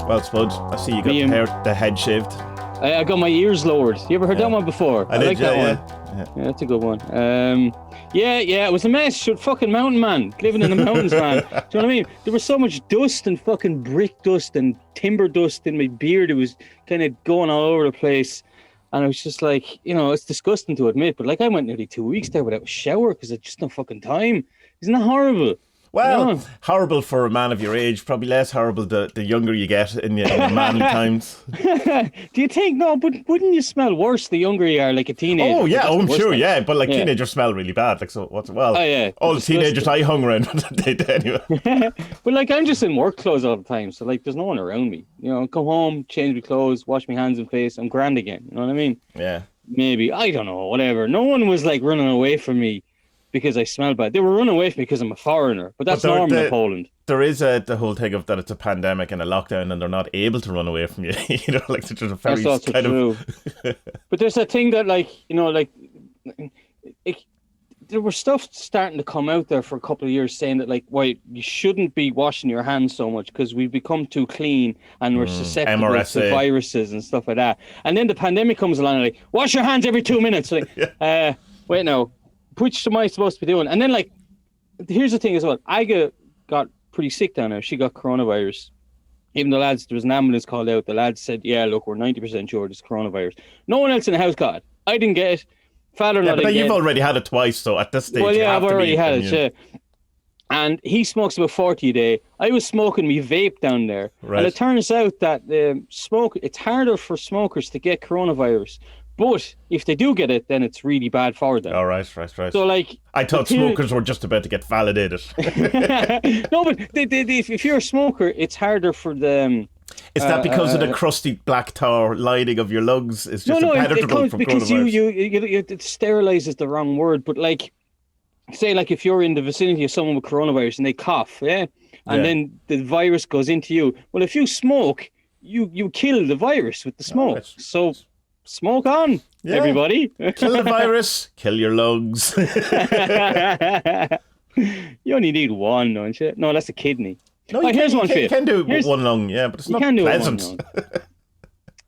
Well, Spud, I see you got the head shaved. I got my ears lowered. You ever heard that one before? I did, like that one. Yeah, that's a good one. Yeah, it was a mess. Fucking mountain man, living in the mountains, man. Do you know what I mean? There was so much dust and fucking brick dust and timber dust in my beard. It was kind of going all over the place. And I was just like, it's disgusting to admit, but like I went nearly 2 weeks there without a shower because I just no fucking time. Isn't that horrible? Well, horrible for a man of your age. Probably less horrible the younger you get in your manly times. Do you think? No, but wouldn't you smell worse the younger you are, like a teenager? Oh, yeah, I'm sure, yeah. But like teenagers smell really bad. Like, so what's well? Oh, yeah. All the teenagers I hung around they did anyway. But like, I'm just in work clothes all the time. So like, there's no one around me. Come home, change my clothes, wash my hands and face. I'm grand again. You know what I mean? Yeah. Maybe. I don't know. Whatever. No one was like running away from me because I smell bad. They were running away from me because I'm a foreigner, but that's normal in Poland. There is the whole thing of that it's a pandemic and a lockdown and they're not able to run away from you. Like there's a very that's also kind true. But there's a thing that there was stuff starting to come out there for a couple of years saying that you shouldn't be washing your hands so much because we've become too clean and we're susceptible to viruses and stuff like that. And then the pandemic comes along and like, wash your hands every 2 minutes. Like, wait, no. Which am I supposed to be doing? And then, here's the thing as well. I got pretty sick down there. She got coronavirus. Even the lads, there was an ambulance called out. The lads said, yeah, look, we're 90% sure it's coronavirus. No one else in the house got it. I didn't get it. But you've already had it twice, so at this stage, well, yeah, I've already had it, yeah. And he smokes about 40 a day. I was smoking me vape down there. Right. And it turns out that it's harder for smokers to get coronavirus. But if they do get it, then it's really bad for them. Oh, right. So, I thought smokers were just about to get validated. No, but if you're a smoker, it's harder for them. Is that because of the crusty black tar lining of your lungs? It's just impenetrable from because coronavirus. it sterilize is the wrong word, but say if you're in the vicinity of someone with coronavirus and they cough, and then the virus goes into you. Well, if you smoke, you kill the virus with the smoke. So smoke on, everybody. Kill the virus, kill your lungs. You only need one, don't you? No, that's a kidney. No, here's one for you. You can do one lung, but it's not pleasant.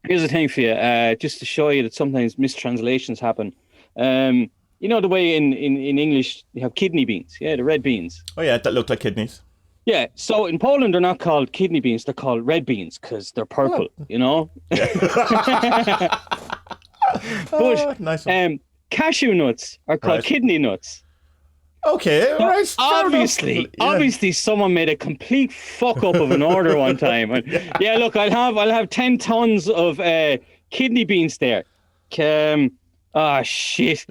Here's the thing for you, just to show you that sometimes mistranslations happen. The way in English you have kidney beans, the red beans. Oh yeah, that look like kidneys. Yeah, so in Poland they're not called kidney beans, they're called red beans because they're purple, But nice cashew nuts are called kidney nuts. Okay, all right. Obviously, someone made a complete fuck up of an order one time. And, look, I'll have 10 tons of kidney beans there. Shit.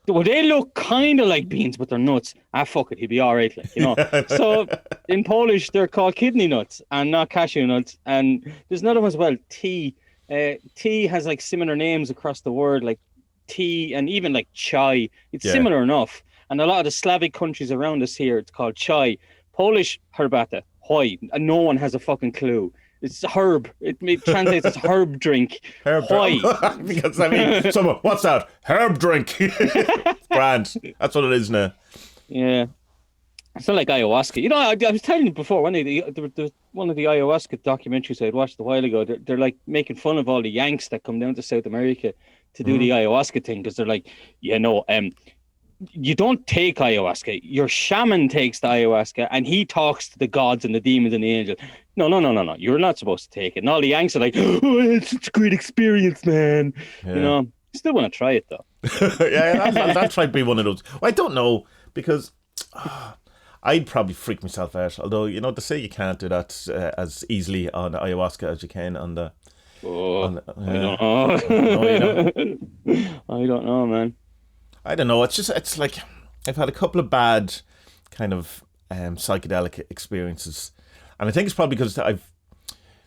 Well, they look kind of like beans, but they're nuts. Fuck it, he'd be all right, So in Polish, they're called kidney nuts and not cashew nuts. And there's another one as well, tea. Tea has similar names across the world, like tea and even like chai. It's similar enough. And a lot of the Slavic countries around us here, it's called chai. Polish, herbata, hoi. And no one has a fucking clue. It's herb. It translates as herb drink. Hoi. Because what's that? Herb drink. Grand. That's what it is now. Yeah. It's not like ayahuasca. I was telling you before, one of the ayahuasca documentaries I had watched a while ago, they're making fun of all the Yanks that come down to South America to do the ayahuasca thing because they're like, you don't take ayahuasca. Your shaman takes the ayahuasca and he talks to the gods and the demons and the angels. No. You're not supposed to take it. And all the Yanks are like, oh, it's such a great experience, man. Yeah. Still want to try it though. I'll try to be one of those. Well, I don't know because I'd probably freak myself out. Although, they say you can't do that as easily on ayahuasca as you can on the... I don't know, man. I don't know. It's like I've had a couple of bad kind of psychedelic experiences, and I think it's probably because the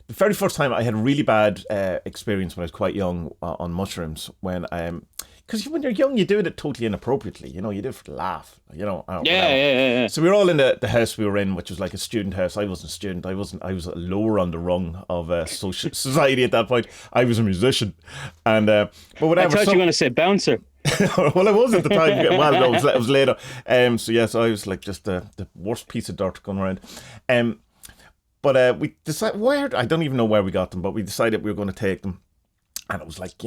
very first time I had a really bad experience when I was quite young on mushrooms. Because when you're young, you do it totally inappropriately. You do it for the laugh. Yeah. So we were all in the house we were in, which was like a student house. I wasn't a student. I was lower on the rung of society at that point. I was a musician, and but whatever. I thought you were going to say bouncer. Well, I was at the time. Well, no, it was later. So I was like just the worst piece of dirt going around. But we decided I don't even know where we got them, but we decided we were going to take them. And it was like,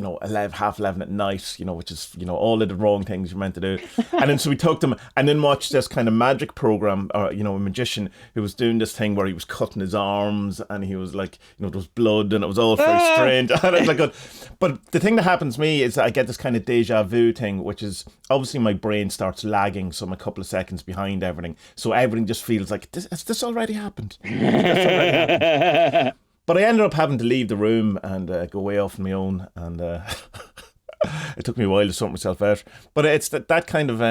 half 11 at night, which is, all of the wrong things you're meant to do. And then so we took them and then watched this kind of magic program, or, a magician who was doing this thing where he was cutting his arms and he was like, there was blood and it was all very strange. And I was like, good. But the thing that happens to me is that I get this kind of deja vu thing, which is obviously my brain starts lagging. So I'm a couple of seconds behind everything. So everything just feels like, has this already happened? But I ended up having to leave the room and go way off on my own, and it took me a while to sort myself out. But it's that kind of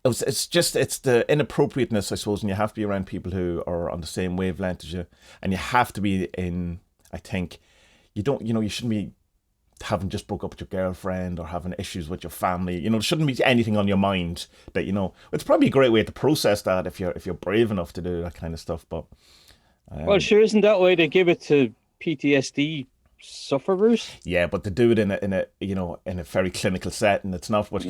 it's the inappropriateness, I suppose, and you have to be around people who are on the same wavelength as you, and you have to be in. I think you shouldn't be having just broke up with your girlfriend or having issues with your family. There shouldn't be anything on your mind that It's probably a great way to process that if you're brave enough to do that kind of stuff, but. Well, sure, isn't that way they give it to PTSD sufferers? Yeah, but they do it in a very clinical setting. It's not what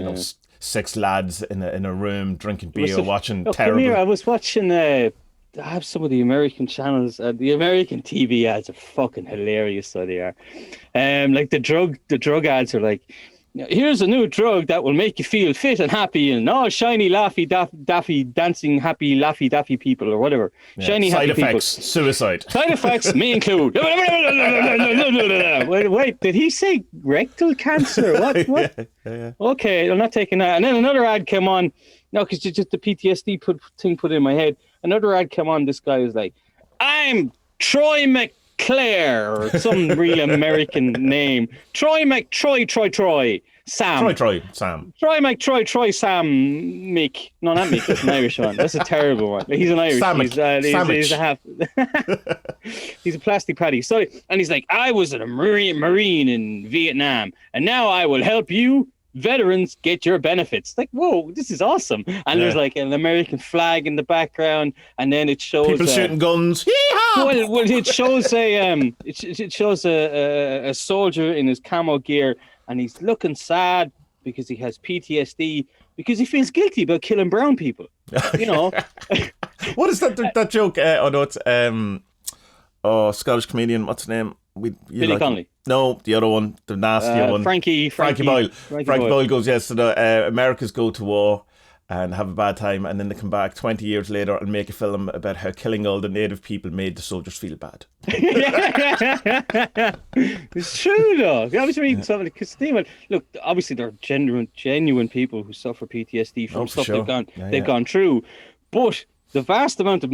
6 lads in a room drinking beer, watching terrible. Come here, I was watching. I have some of the American channels. The American TV ads are fucking hilarious, so they are. Like the drug ads are like, here's a new drug that will make you feel fit and happy and all shiny, laffy, daffy, dancing, happy, laffy, daffy people or whatever. Yeah. Shiny, side happy effects, people. Suicide. Side effects may include. Wait, did he say rectal cancer? What? Yeah. Okay, I'm not taking that. And then another ad came on. No, because just the PTSD put in my head. Another ad came on. This guy was like, I'm Troy Claire or some real American name. Troy Sam. Troy Mick. No, not Mick. That's an Irish one. That's a terrible one. He's an Irish. He's a half. He's a plastic patty. So, and he's like, I was a Marine in Vietnam, and now I will help you veterans get your benefits. Like, whoa, this is awesome. And there's like an American flag in the background, and then it shows people shooting guns. Well, it shows it shows a soldier in his camo gear, and he's looking sad because he has PTSD because he feels guilty about killing brown people. What is that joke? It's Scottish comedian. What's his name? Billy Connolly. No, the other one, the nastier one. Frankie Boyle. Frankie Boyle goes, yes, so the Americans go to war and have a bad time, and then they come back 20 years later and make a film about how killing all the native people made the soldiers feel bad. It's true, though. I was reading something because look, obviously there are genuine people who suffer PTSD from stuff they've gone through, but the vast amount of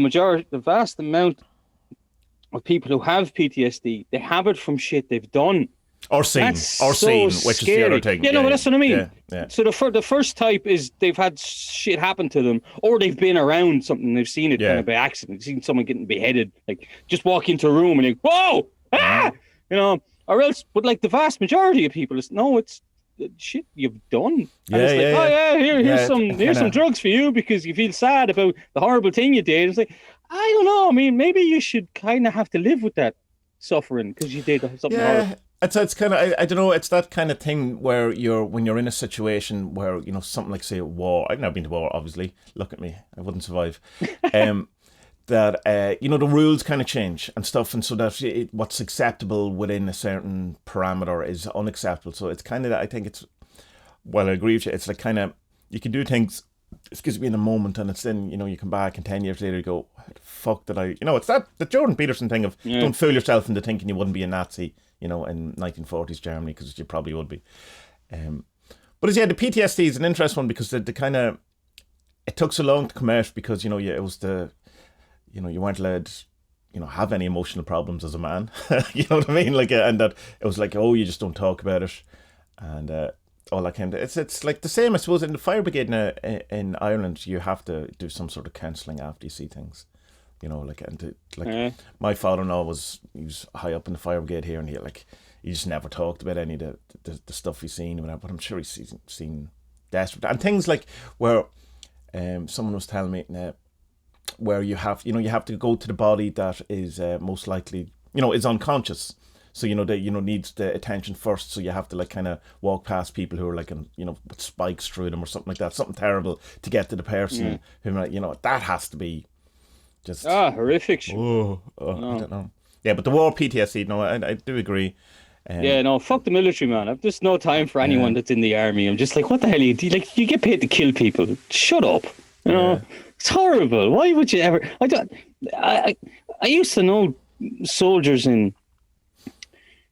people who have PTSD, they have it from shit they've done. Or seen, which scary. Is the other thing. But that's what I mean. Yeah. So the first type is they've had shit happen to them, or they've been around something, they've seen it kind of by accident. They've seen someone getting beheaded, like just walk into a room and like, whoa, or else. But like the vast majority of people, it's shit you've done. And here's some drugs for you because you feel sad about the horrible thing you did. It's like, I don't know. I mean, maybe you should kind of have to live with that suffering because you did something horrible. It's kind of, I don't know, it's that kind of thing where when you're in a situation where, something like, say, war. I've never been to war, obviously. Look at me. I wouldn't survive. That, the rules kind of change and stuff. And so that what's acceptable within a certain parameter is unacceptable. So it's kind of, I think it's, well, I agree with you. It's like kind of, you can do things, excuse me, in a moment, and it's then, you come back and 10 years later you go, how the fuck did I, it's the Jordan Peterson thing of don't fool yourself into thinking you wouldn't be a Nazi, in 1940s Germany, because you probably would be. But the PTSD is an interesting one because the kind of, it took so long to come out because, it was you weren't allowed, have any emotional problems as a man. You know what I mean? Like, and that it was like, oh, you just don't talk about it. And, all that kind of, it's like the same, I suppose, in the fire brigade in Ireland. You have to do some sort of counselling after you see things, my father-in-law he was high up in the fire brigade here, and he just never talked about any of the stuff he's seen, but I'm sure he's seen desperate and things like where someone was telling me where you have to go to the body that is most likely is unconscious. So, needs the attention first. So you have to kind of walk past people who are with spikes through them or something like that. Something terrible to get to the person who, that has to be, Just horrific. I don't know. Yeah, but the war PTSD. No, I do agree. Fuck the military, man. I've just no time for anyone that's in the army. I'm just like, what the hell are you do? Like, you get paid to kill people. Shut up. You know, it's horrible. Why would you ever? I used to know soldiers in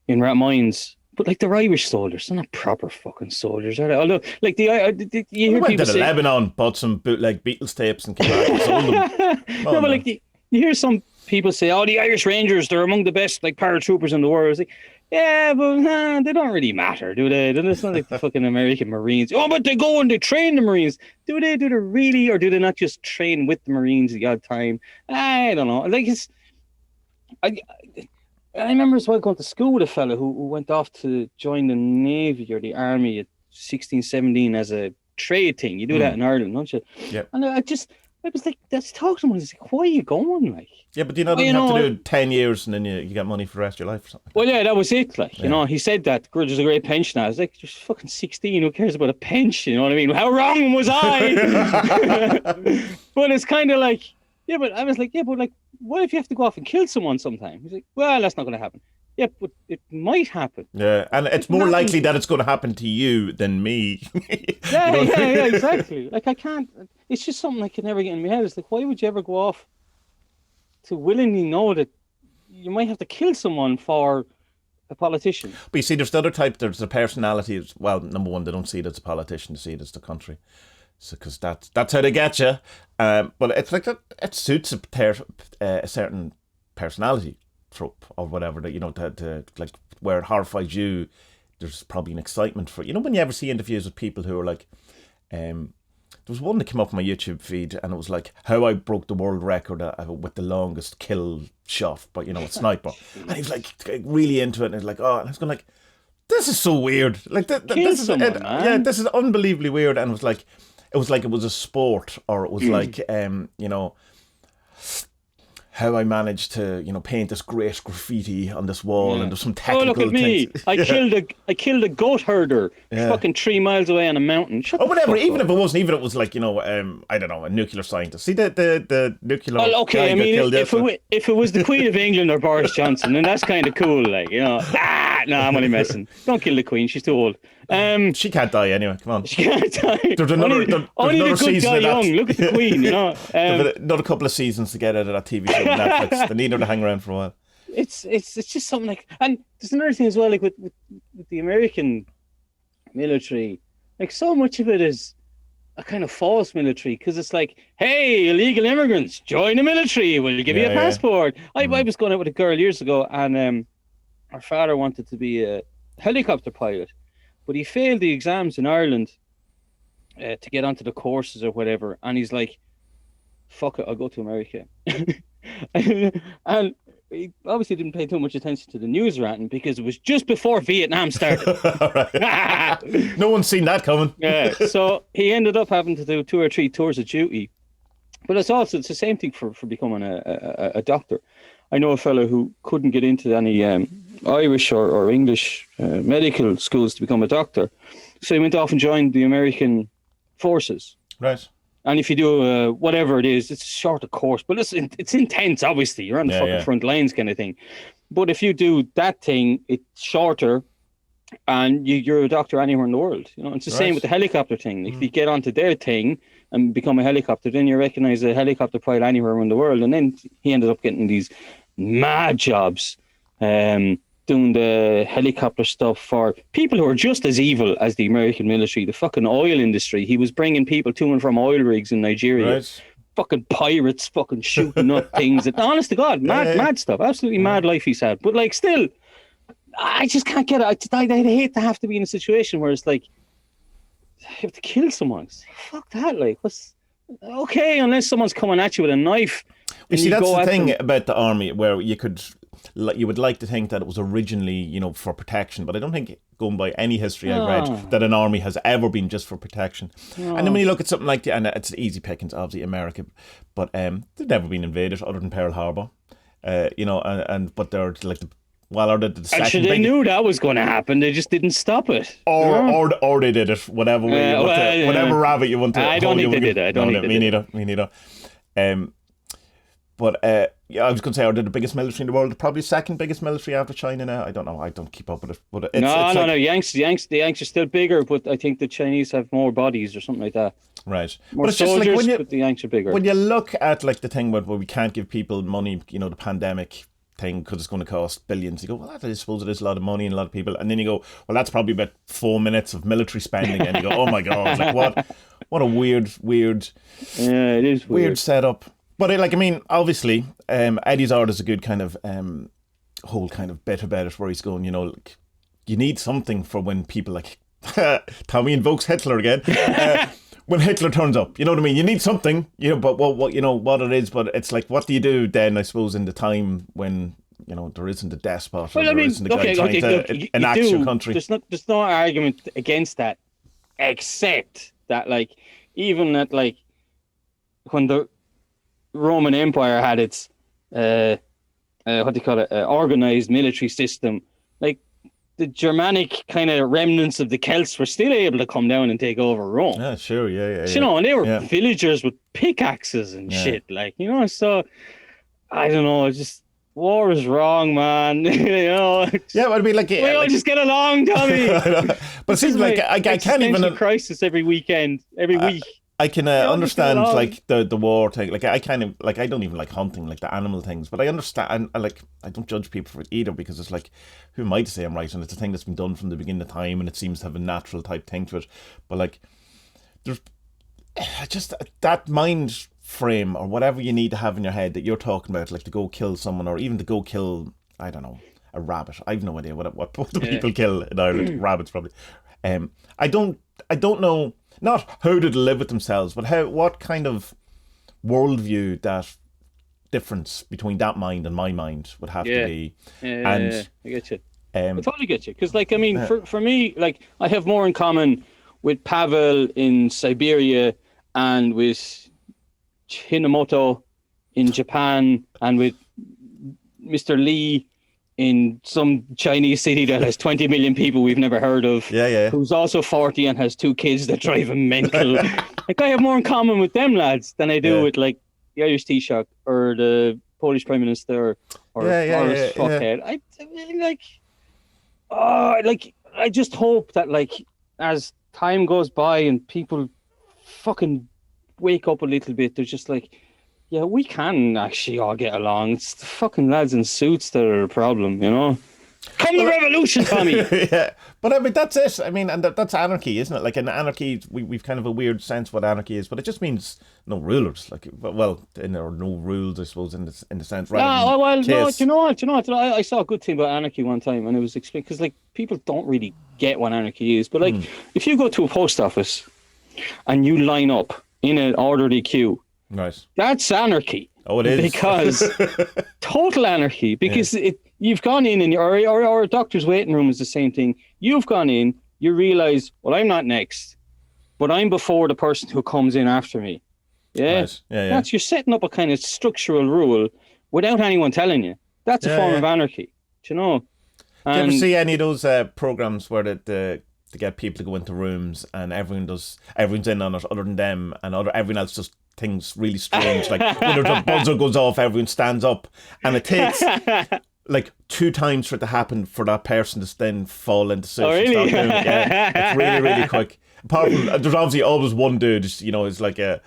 rat mines, but like they're Irish soldiers, they're not proper fucking soldiers, are they? Although, like you hear people say, Lebanon, bought some bootleg Beatles tapes and came back and sold them. No, but like you hear some people say, "Oh, the Irish Rangers, they're among the best like paratroopers in the world." It's like, yeah, but they don't really matter, do they? It's not like the fucking American Marines. Oh, but they go and they train the Marines. Do they really, or do they not just train with the Marines the odd time? I don't know. Like I remember as well going to school with a fella who went off to join the Navy or the Army at 16, 17 as a trade thing. You do that in Ireland, don't you? Yeah. And I was like, let's talk to him. I was like, why are you going? Like, yeah, but you have to do 10 years and then you get money for the rest of your life or something. Well, yeah, that was it. Like, you know, he said that there's a great pension. I was like, just fucking 16. Who cares about a pension? You know what I mean? How wrong was I? But it's kind of like, yeah, but I was like, yeah, but like, what if you have to go off and kill someone sometime? He's like, well, that's not going to happen. Yeah, but it might happen. Yeah, and it's more likely that it's going to happen to you than me. Yeah, exactly. Like, I can't, it's just something I could never get in my head. It's like, why would you ever go off to willingly know that you might have to kill someone for a politician? But you see, there's the other type, there's the personality. Well, number one, they don't see it as a politician, they see it as the country. So, because that's how they get you. But it's like it suits a certain personality trope or whatever, that, you know, to like where it horrifies you. There's probably an excitement for, you know, when you ever see interviews with people who are like, there was one that came up on my YouTube feed and it was like how I broke the world record with the longest kill shot, but you know, a sniper. And he's like really into it, and he's like, oh, and I was going like, this is so weird. Like this is this is unbelievably weird. And it was like it was a sport, or it was like you know, how I managed to, you know, paint this great graffiti on this wall, and there's some technical look at me! things. I killed a goat herder, fucking 3 miles away on a mountain. Whatever. Even if it wasn't, even if it was like, you know, I don't know, a nuclear scientist. See the nuclear. Well, okay. I mean, if it was the Queen of England or Boris Johnson, then that's kind of cool. Like, you know, no, I'm only messing. Don't kill the Queen. She's too old. She can't die anyway. Come on. She can't die. There's another good die young. Look at the Queen. You know. Another couple of seasons to get out of that TV show on Netflix. They need her to hang around for a while. It's just something like, and there's another thing as well, like with the American military, like so much of it is a kind of false military, because it's like, hey, illegal immigrants, join the military, we'll give you a passport. I was going out with a girl years ago, and her father wanted to be a helicopter pilot, but he failed the exams in Ireland to get onto the courses or whatever, and he's like, fuck it, I'll go to America. And he obviously didn't pay too much attention to the news ranting, because it was just before Vietnam started. No one's seen that coming. Yeah, so he ended up having to do 2 or 3 tours of duty. But it's the same thing for becoming a doctor. I know a fellow who couldn't get into any Irish or English medical schools to become a doctor, so he went off and joined the American forces. Right. And if you do whatever it is, it's a shorter course, but it's intense, obviously. You're on the fucking front lines kind of thing. But if you do that thing, it's shorter, and you're a doctor anywhere in the world. You know, it's the same with the helicopter thing. If you get onto their thing and become a helicopter, then you recognize a helicopter pilot anywhere in the world. And then he ended up getting these mad jobs, doing the helicopter stuff for people who are just as evil as the American military, the fucking oil industry. He was bringing people to and from oil rigs in Nigeria, fucking pirates, fucking shooting up things. And, honest to God, mad stuff, absolutely mad life he's had. But like, still, I just can't get it. I'd hate to have to be in a situation where it's like, you have to kill someone. Fuck that, like, what's okay, unless someone's coming at you with a knife. You see, that's the thing about the army, where you would like to think that it was originally, you know, for protection, but I don't think, going by any history I've read, that an army has ever been just for protection. And then when you look at something like and it's easy pickings, obviously America, but they've never been invaded other than Pearl Harbor, you know, but they're like the second. Actually, they knew that was going to happen. They just didn't stop it. Or they did it. Whatever way, whatever rabbit you want to. I don't think they did it. Me neither. But yeah, I was going to say, are they the biggest military in the world? Probably second biggest military after China now. I don't know. I don't keep up with it. But it's, no. The Yanks are still bigger, but I think the Chinese have more bodies or something like that. Right. More but it's soldiers, just like but the Yanks are bigger. When you look at like the thing where we can't give people money, you know, the pandemic thing because it's going to cost billions. You go, well, I suppose it is a lot of money and a lot of people. And then you go, well, that's probably about 4 minutes of military spending. And you go, oh my God, like what a weird. Yeah, it is weird setup. But like, I mean, obviously, Eddie's art is a good kind of whole kind of bit about it where he's going, you know, like, you need something for when people like Tommie invokes Hitler again. When Hitler turns up, you know what I mean? You need something, you know, but what you know what it is, but it's like, what do you do then, I suppose, in the time when, you know, there isn't a despot or there isn't a guy trying to enact your country? There's no argument against that, except that, like, even at, like, when the Roman Empire had its, organized military system, like, the Germanic kind of remnants of the Celts were still able to come down and take over Rome. Yeah, sure, yeah. You know, and they were villagers with pickaxes and shit, like, you know, so, I don't know, just, war is wrong, man, you know. Yeah, but I mean, like... We all just get along, Tommie. But it seems like I can't even... crisis every weekend, every week. I can understand like the war thing. Like I kind of like I don't even like hunting, like the animal things, but I understand. I don't judge people for it either because it's like, who am I to say I'm right? And it's a thing that's been done from the beginning of time, and it seems to have a natural type thing to it. But like, there's just that mind frame or whatever you need to have in your head that you're talking about, like to go kill someone or even to go kill, I don't know, a rabbit. I've no idea what the people kill in Ireland. Rabbits probably. I don't know. Not how do they live with themselves, but what kind of worldview that difference between that mind and my mind would have to be. I get you. I totally get you. Because, like, I mean, for me, like, I have more in common with Pavel in Siberia and with Hinamoto in Japan and with Mr. Lee in some Chinese city that has 20 million people we've never heard of, who's also 40 and has 2 kids that drive him mental. Like, I have more in common with them lads than I do with, like, the Irish Taoiseach or the Polish Prime Minister or Boris fuckhead. I mean, like, I just hope that, like, as time goes by and people fucking wake up a little bit, they're just like, yeah, we can actually all get along. It's the fucking lads in suits that are a problem, you know? Come the revolution, Tommie! Yeah, but I mean, that's it. I mean, and that's anarchy, isn't it? Like, in anarchy, we've kind of a weird sense what anarchy is, but it just means no rulers. Like, well, or no rules, I suppose, in the sense. Do you know what? I saw a good thing about anarchy one time, and it was explained, because, like, people don't really get what anarchy is, but, like, if you go to a post office and you line up in an orderly queue, right, that's anarchy. Oh, it is. Because total anarchy. Because you've gone in and or a doctor's waiting room is the same thing. You've gone in, you realise, well, I'm not next, but I'm before the person who comes in after me. Yeah, right. Yeah. That's, you're setting up a kind of structural rule without anyone telling you. That's a form of anarchy. Do you know? Do you ever see any of those programs where they get people to go into rooms and everyone's in on it other than them, and everyone else just things really strange, like when the buzzer goes off, everyone stands up, and it takes like 2 times for it to happen for that person to then fall into suit. Oh, really? It's really, really quick. Apart from, there's obviously always one dude, you know, is like at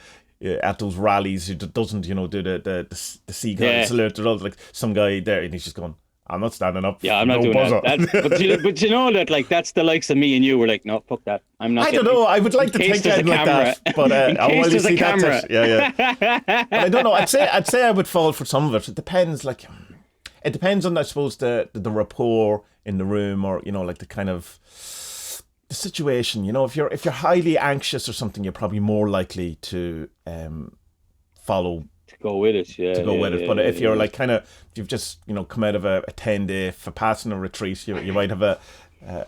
those rallies who doesn't, you know, do the seagull salute. There's always like some guy there, and he's just going, I'm not standing up. Yeah, I'm not doing that. But you know that, like, that's the likes of me and you. We're like, no, fuck that. I'm not. I don't know. I would like to think like that, but in case there's a camera. But I don't know. I'd say I would fall for some of it. It depends. Like, it depends on, I suppose, the rapport in the room, or, you know, like the kind of the situation. You know, if you're highly anxious or something, you're probably more likely to follow. Go with it, But if you're like kind of, you've just, you know, come out of a 10-day Vipassana retreat, you might have a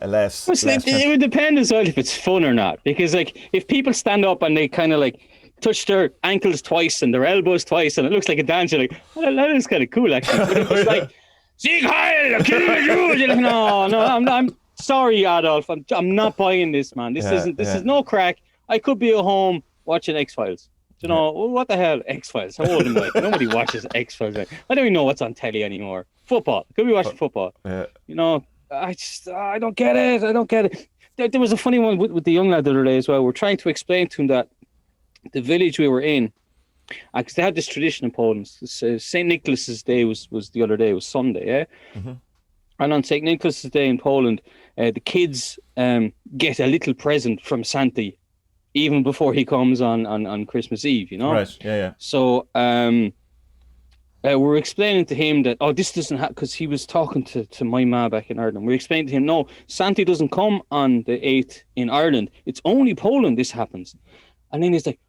less. It would depend as well if it's fun or not, because, like, if people stand up and they kind of like touch their ankles twice and their elbows twice and it looks like a dance, you're like, well, that is kind of cool actually. But if it's like, Sieg Heil, kill you, you're like, no, I'm sorry, Adolf, I'm not buying this, man. This is no crack. I could be at home watching X-Files. You know, what the hell? X-Files. How old am I? Nobody watches X-Files. I don't even know what's on telly anymore. Football. Could be watching football. You know, I don't get it. I don't get it. There was a funny one with the young lad the other day as well. We're trying to explain to him that the village we were in, because they had this tradition in Poland. St. Nicholas's Day was the other day. It was Sunday, yeah? Mm-hmm. And on St. Nicholas's Day in Poland, the kids get a little present from Santa even before he comes on Christmas Eve, you know? Right, yeah. So we're explaining to him that, this doesn't happen, because he was talking to my ma back in Ireland. We're explaining to him, no, Santa doesn't come on the 8th in Ireland. It's only Poland this happens. And then he's like,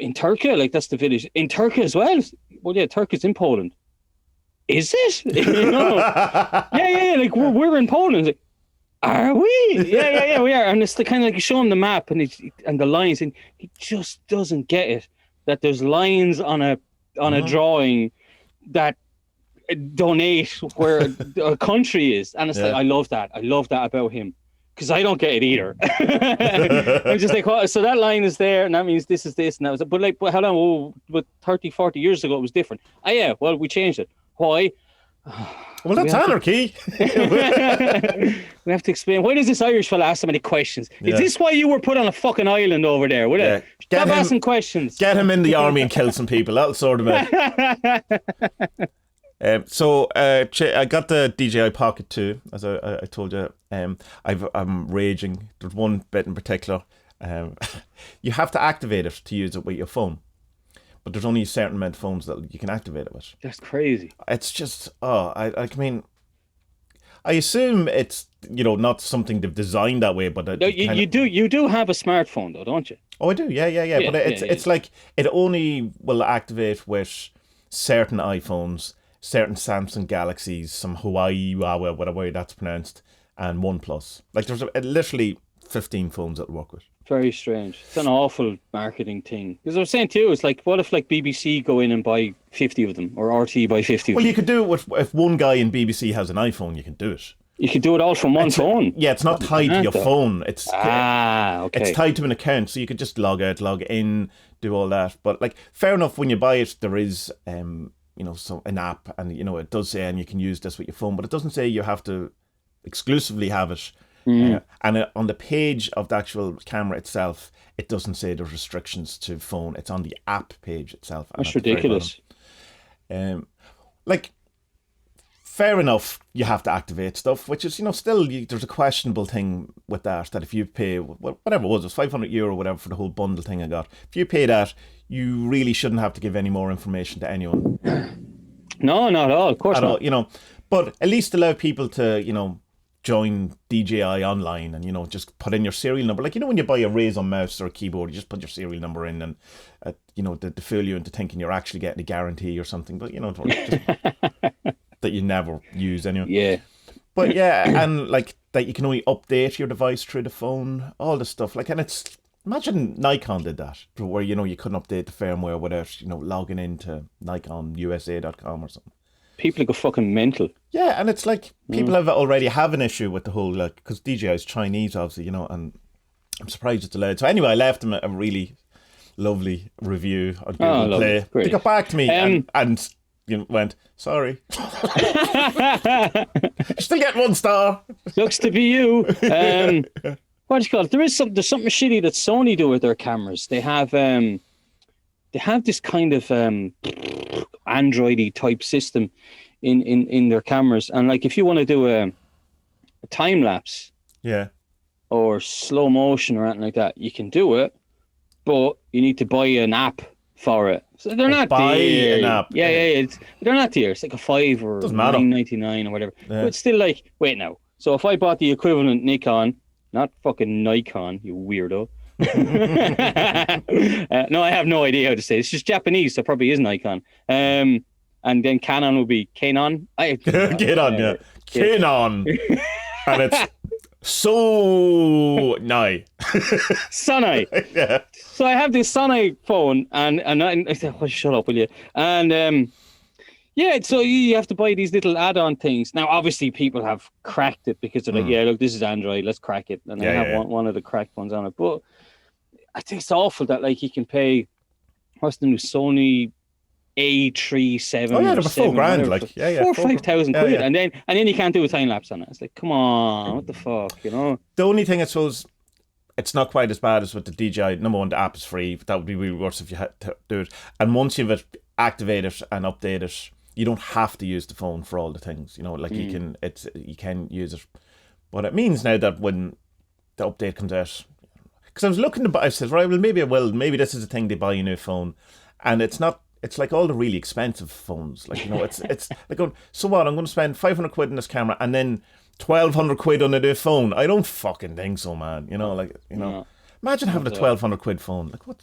in Turkey? Like, that's the village. In Turkey as well? Well, yeah, Turkey's in Poland. Is it? You know? Yeah. Like, we're in Poland. Like, are we? Yeah, we are. And it's the kind of like you show him the map and the lines, and he just doesn't get it. That there's lines on a drawing that donate where a country is, and it's like, I love that about him, because I don't get it either. I'm just like, so that line is there, and that means this is this, and that was it. But how long? Oh, but 30, 40 years ago it was different. Yeah, well, we changed it. Why? Well, that's anarchy. We have to explain. Why does this Irish fella ask so many questions? Is this why you were put on a fucking island over there? Will it? Stop asking questions. Get him in the army and kill some people. That'll sort him out. So I got the DJI Pocket 2, as I told you. I'm raging. There's one bit in particular. You have to activate it to use it with your phone. But there's only a certain amount of phones that you can activate it with. That's crazy. It's just, I mean, I assume it's, not something they've designed that way, but... You do have a smartphone though, don't you? Oh, I do, yeah. But it's like, it only will activate with certain iPhones, certain Samsung Galaxies, some Huawei, whatever that's pronounced, and OnePlus. Like, there's literally 15 phones that'll work with. Very strange. It's an awful marketing thing. Because I was saying to you, it's like, what if BBC go in and buy 50 of them, or RT buy 50 of them? Well, you could do it if one guy in BBC has an iPhone, you can do it. You could do it all from one phone. Yeah, it's not tied to your phone. It's okay. It's tied to an account, so you could just log out, log in, do all that. But fair enough, when you buy it, there is an app, and it does say, and you can use this with your phone, but it doesn't say you have to exclusively have it. And on the page of the actual camera itself, it doesn't say there's restrictions to phone. It's on the app page itself. That's ridiculous. Fair enough, you have to activate stuff, which is, still, there's a questionable thing with that if you pay, whatever it was €500 or whatever for the whole bundle thing I got. If you pay that, you really shouldn't have to give any more information to anyone. No, not at all. Of course not. But at least allow people to, join DJI online and, just put in your serial number. When you buy a Razer mouse or a keyboard, you just put your serial number in and, to fool you into thinking you're actually getting a guarantee or something. But, just, that you never use anyway. Yeah. But, yeah, and, that you can only update your device through the phone, all this stuff. And it's... Imagine Nikon did that, where, you couldn't update the firmware without, logging into NikonUSA.com or something. People go fucking mental. Yeah, and it's like people already have an issue with the whole, because DJI is Chinese, obviously, and I'm surprised it's allowed. So anyway, I left them a really lovely review on Google Play. Great. They got back to me and went, sorry. Still get 1 star. Looks to be you. What do you call it? There's something shitty that Sony do with their cameras. They have this kind of Android-y type system in their cameras, and if you want to do a time lapse, or slow motion or anything like that, you can do it, but you need to buy an app for it. So they're not dear. An app. Yeah. They're not dear. It's like a $5 or $9.99 or whatever. Yeah. But it's still wait now. So if I bought the equivalent Nikon, not fucking Nikon, you weirdo. No, I have no idea how to say it. It's just Japanese, so it probably is Nikon. And then Canon will be Canon. Canon, yeah. Canon. And it's Sonai. Sonai. Yeah. So I have this Sonai phone, and I said, shut up, will you? And so you have to buy these little add-on things. Now, obviously, people have cracked it because they're like, look, this is Android, let's crack it. And I have one of the cracked ones on it. But I think it's awful that you can pay what's the new Sony A37? Oh yeah, they were $4,000, like four or 5,000 quid, yeah. and then you can't do a time lapse on it. It's like, come on, what the fuck, you know? The only thing I suppose it's not quite as bad as with the DJI. Number one, the app is free. That would be really worse if you had to do it. And once you've activated it and updated it, you don't have to use the phone for all the things. You know, like you can use it. But it means now that when the update comes out, because I was looking to buy, I said, right, well, maybe I will. Maybe this is the thing, they buy a new phone. And it's not, it's like all the really expensive phones. Like, you know, it's like going, so what, I'm going to spend 500 quid on this camera and then 1,200 quid on a new phone. I don't fucking think so, man. You know, like, you know, imagine having a 1,200 quid phone. Like, what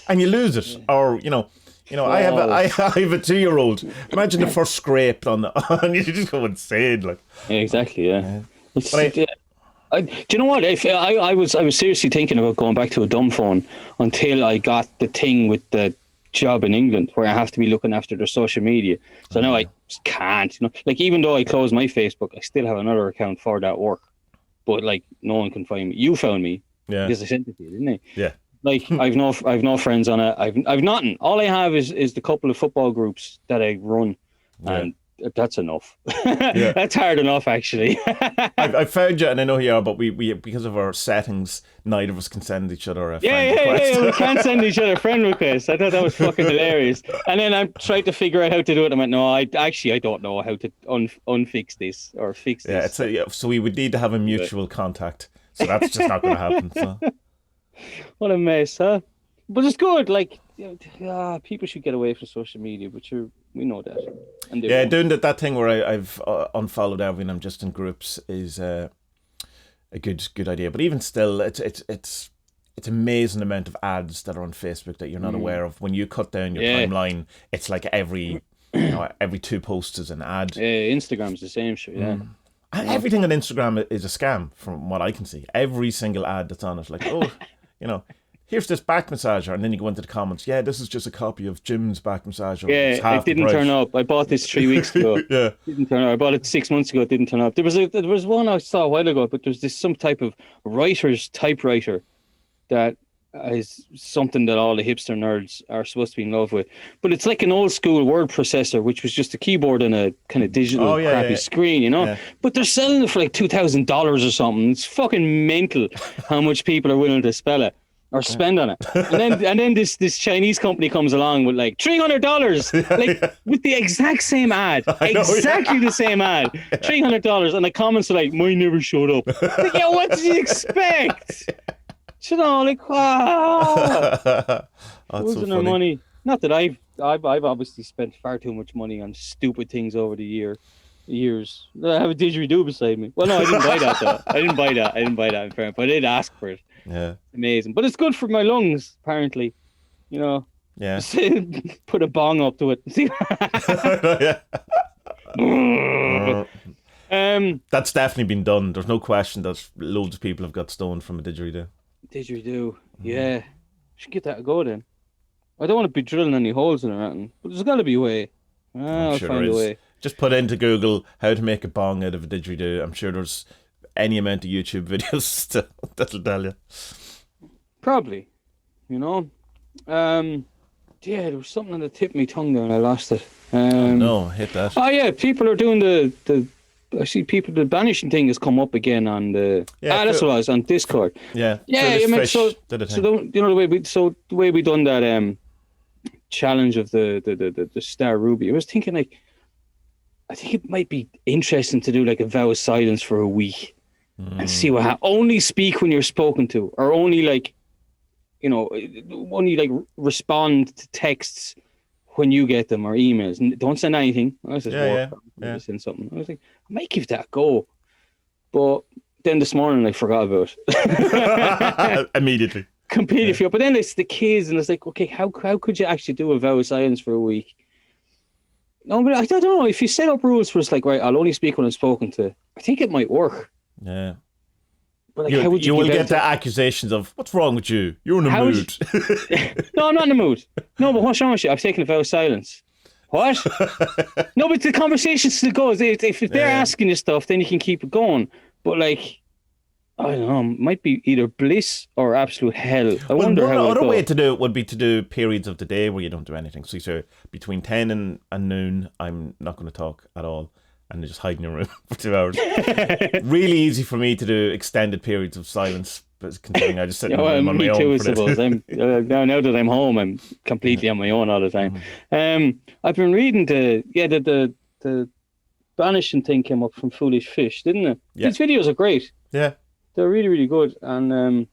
and you lose it. Or, you know, I have a 2-year-old. Imagine the first scrape on you just go insane. Like, yeah, exactly, yeah. Do you know what? I was seriously thinking about going back to a dumb phone until I got the thing with the job in England where I have to be looking after their social media. So now I just can't. You know, like even though I closed my Facebook, I still have another account for that work. But like no one can find me. You found me because I sent it to you, didn't I? Yeah. Like I've no friends on it. I've nothing. All I have is the couple of football groups that I run, and that's enough. That's hard enough, actually. I found you, and I know who you are, but we because of our settings, neither of us can send each other a friend request. We can't send each other friend requests. I thought that was fucking hilarious. And then I tried to figure out how to do it. I went, no, I don't know how to unfix this or fix this. So we would need to have a mutual contact. So that's just not going to happen. So. What a mess, huh? But it's good. Like, people should get away from social media, but we know that. And doing that thing where I've unfollowed everyone. I'm just in groups is a good idea. But even still, it's amazing amount of ads that are on Facebook that you're not aware of. When you cut down your timeline, it's like every 2 posts is an ad. Instagram's the same shit. Yeah. And everything on Instagram is a scam, from what I can see. Every single ad that's on it, like, here's this back massager, and then you go into the comments. Yeah, this is just a copy of Jim's back massager. Yeah, it didn't turn up. I bought this 3 weeks ago. It didn't turn up. I bought it 6 months ago. It didn't turn up. There was one I saw a while ago, but there's some type of writer's typewriter that is something that all the hipster nerds are supposed to be in love with. But it's like an old school word processor, which was just a keyboard and a kind of digital crappy screen, you know? Yeah. But they're selling it for like $2,000 or something. It's fucking mental how much people are willing to spell it or spend on it. And then this Chinese company comes along with like $300, with the exact same ad. Exactly the same ad. $300. And the comments are like, mine never showed up. Like, what did you expect? You know, like, losing their money. Not that I've obviously spent far too much money on stupid things over the years. I have a didgeridoo beside me. Well, no, I didn't buy that though. I didn't buy that in fairness, but I did ask for it. Yeah, amazing. But it's good for my lungs, apparently. You know. Yeah. Put a bong up to it. See. That's definitely been done. There's no question that loads of people have got stoned from a didgeridoo. Yeah. Should give that a go then. I don't want to be drilling any holes in it or anything, but there's got to be a way. I'll find a way. Just put into Google how to make a bong out of a didgeridoo. I'm sure there's any amount of YouTube videos that'll tell you. Probably. You know? There was something on the tip of my tongue there and I lost it. No, hit that. Oh yeah, people are doing the I see the banishing thing has come up again on the that's what I was on Discord. Yeah. I mean, the way we done that challenge of the Star Ruby, I was thinking like I think it might be interesting to do like a vow of silence for a week and see what happens. Only speak when you're spoken to, or only like only like respond to texts when you get them or emails. Don't send anything. I was just send something. I was like, I might give that a go. But then this morning I forgot about it. Immediately. Completely. But then it's the kids and it's like, okay, how could you actually do a vow of silence for a week? No, but I don't know. If you set up rules where it's like, right, I'll only speak when I'm spoken to, I think it might work. Yeah. But like, how would you will get the accusations of, what's wrong with you? You're in a mood. No, I'm not in a mood. No, but what's wrong with you? I've taken a vow of silence. What? No, but the conversation still goes. If they're asking you stuff, then you can keep it going. But like, I don't know, might be either bliss or absolute hell. I Well, wonder one how it other go. way to do it would be to do periods of the day where you don't do anything. So you say between 10 and noon, I'm not going to talk at all, and just hide in your room for 2 hours. Really easy for me to do extended periods of silence, but considering I just sit in the room on my Me own too, I for this. suppose. I'm now that I'm home, I'm completely on my own all the time. I've been reading the banishing thing came up from Foolish Fish, didn't it? Yeah. These videos are great. Yeah. They're really, really good. And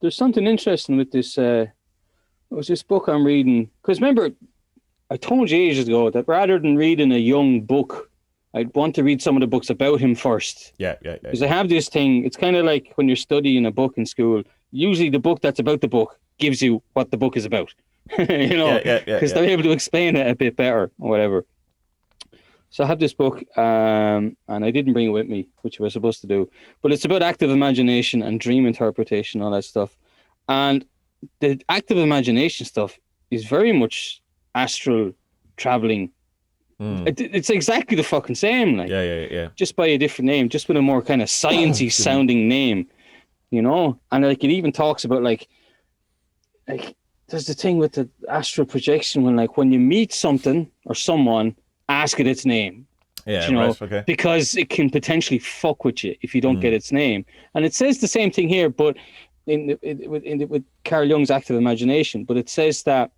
there's something interesting with this. It was this book I'm reading. Because remember, I told you ages ago that rather than reading a young book, I'd want to read some of the books about him first. Yeah. Because I have this thing. It's kind of like when you're studying a book in school. Usually the book that's about the book gives you what the book is about. Because they're able to explain it a bit better or whatever. So I have this book, and I didn't bring it with me, which I was supposed to do. But it's about active imagination and dream interpretation, all that stuff. And the active imagination stuff is very much astral traveling. It's exactly the fucking same, like just by a different name, just with a more kind of sciencey sounding name, And like it even talks about like there's the thing with the astral projection when you meet something or someone. Ask it its name. Yeah, right, okay. Because it can potentially fuck with you if you don't get its name. And it says the same thing here, but with Carl Jung's active imagination. But it says that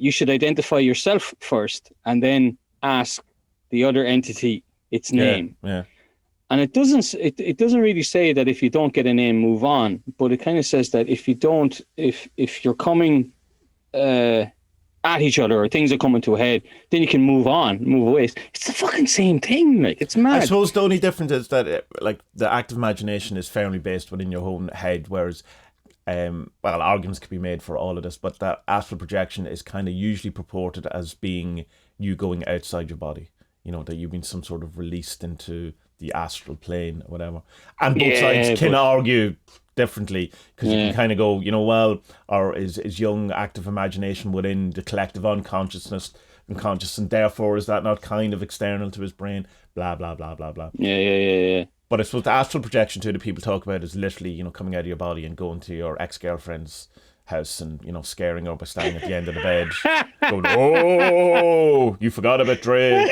you should identify yourself first and then ask the other entity its name. Yeah. And it doesn't really say that if you don't get a name, move on. But it kind of says that if you're coming at each other or things are coming to a head, then you can move away. It's the fucking same thing, like it's mad. I suppose the only difference is that like the active imagination is firmly based within your own head, whereas arguments could be made for all of this, but that astral projection is kind of usually purported as being you going outside your body, that you've been some sort of released into the astral plane or whatever, and both sides can argue differently, because you can kind of go, or is young active imagination within the collective unconsciousness and conscious, and therefore is that not kind of external to his brain, blah blah blah blah blah. Yeah. But I suppose the astral projection too that people talk about is literally, coming out of your body and going to your ex-girlfriend's house and, scaring her by standing at the end of the bed going, oh, you forgot about Dre.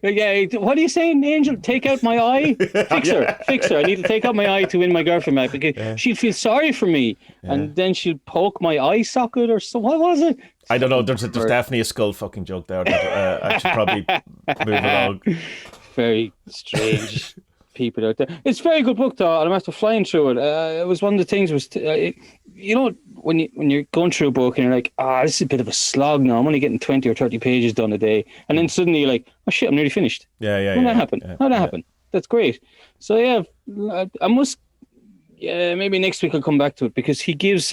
Yeah, what are you saying, Angel? Take out my eye? Fix her. I need to take out my eye to win my girlfriend back, because she'll feel sorry for me, and then she'll poke my eye socket or so. What was it? I don't know. There's definitely a skull fucking joke there that I should probably move along. Very strange people out there. It's a very good book, though, and I'm after flying through it. It was one of the things when you're going through a book and you're like, this is a bit of a slog now. I'm only getting 20 or 30 pages done a day, and then suddenly you're like, oh shit, I'm nearly finished. How'd that happen? How'd that happen? That's great. So I must. Yeah, maybe next week I'll come back to it, because he gives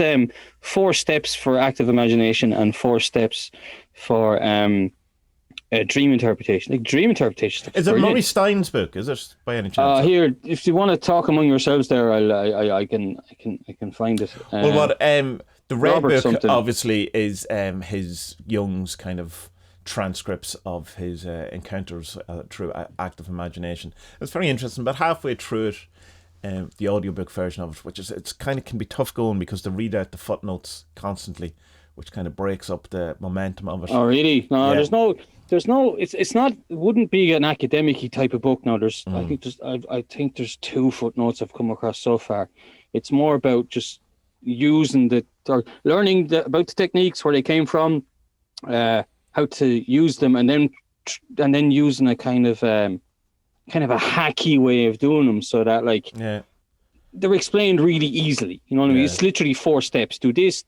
4 steps for active imagination and 4 steps for dream interpretation. Like dream interpretation. Is it Murray Stein's book? Is it by any chance? Here, if you want to talk among yourselves, there, I can find it. The Red Robert Book something. obviously is his Jung's kind of transcripts of his encounters through active imagination. It's very interesting. But halfway through it, the audiobook version of it, which is it's kind of can be tough going because they read out the footnotes constantly, which kind of breaks up the momentum of it. Oh really? No, there's no. It's not. It wouldn't be an academic-y type of book. Now I think there's 2 footnotes I've come across so far. It's more about just using learning about the techniques, where they came from, how to use them, and then using a kind of a hacky way of doing them, so that they're explained really easily. You know what I mean? It's literally 4 steps. Do this,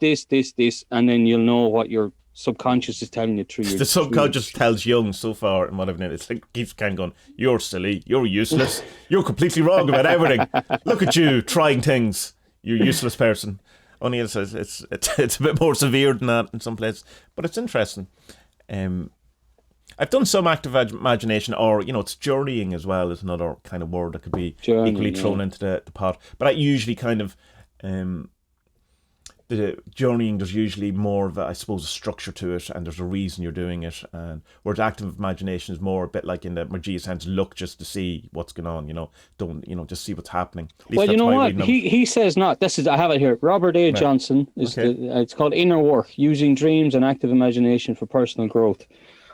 and then you'll know what your subconscious is telling you through your... The subconscious tells Jung so far and whatever. It's like keeps kind of going, you're silly, you're useless, you're completely wrong about everything. Look at you trying things, you useless person. Only it's a bit more severe than that in some places, but it's interesting. I've done some active imagination, or it's journeying as well is another kind of word that could be equally thrown into the pot. But I usually kind of the the journeying, there's usually more of a structure to it, and there's a reason you're doing it. And whereas active imagination is more a bit like in the Margia sense, look just to see what's going on. Don't just see what's happening. Well, you know what he says not. This is I have it here. Robert A. Johnson is it's called Inner Work: Using Dreams and Active Imagination for Personal Growth.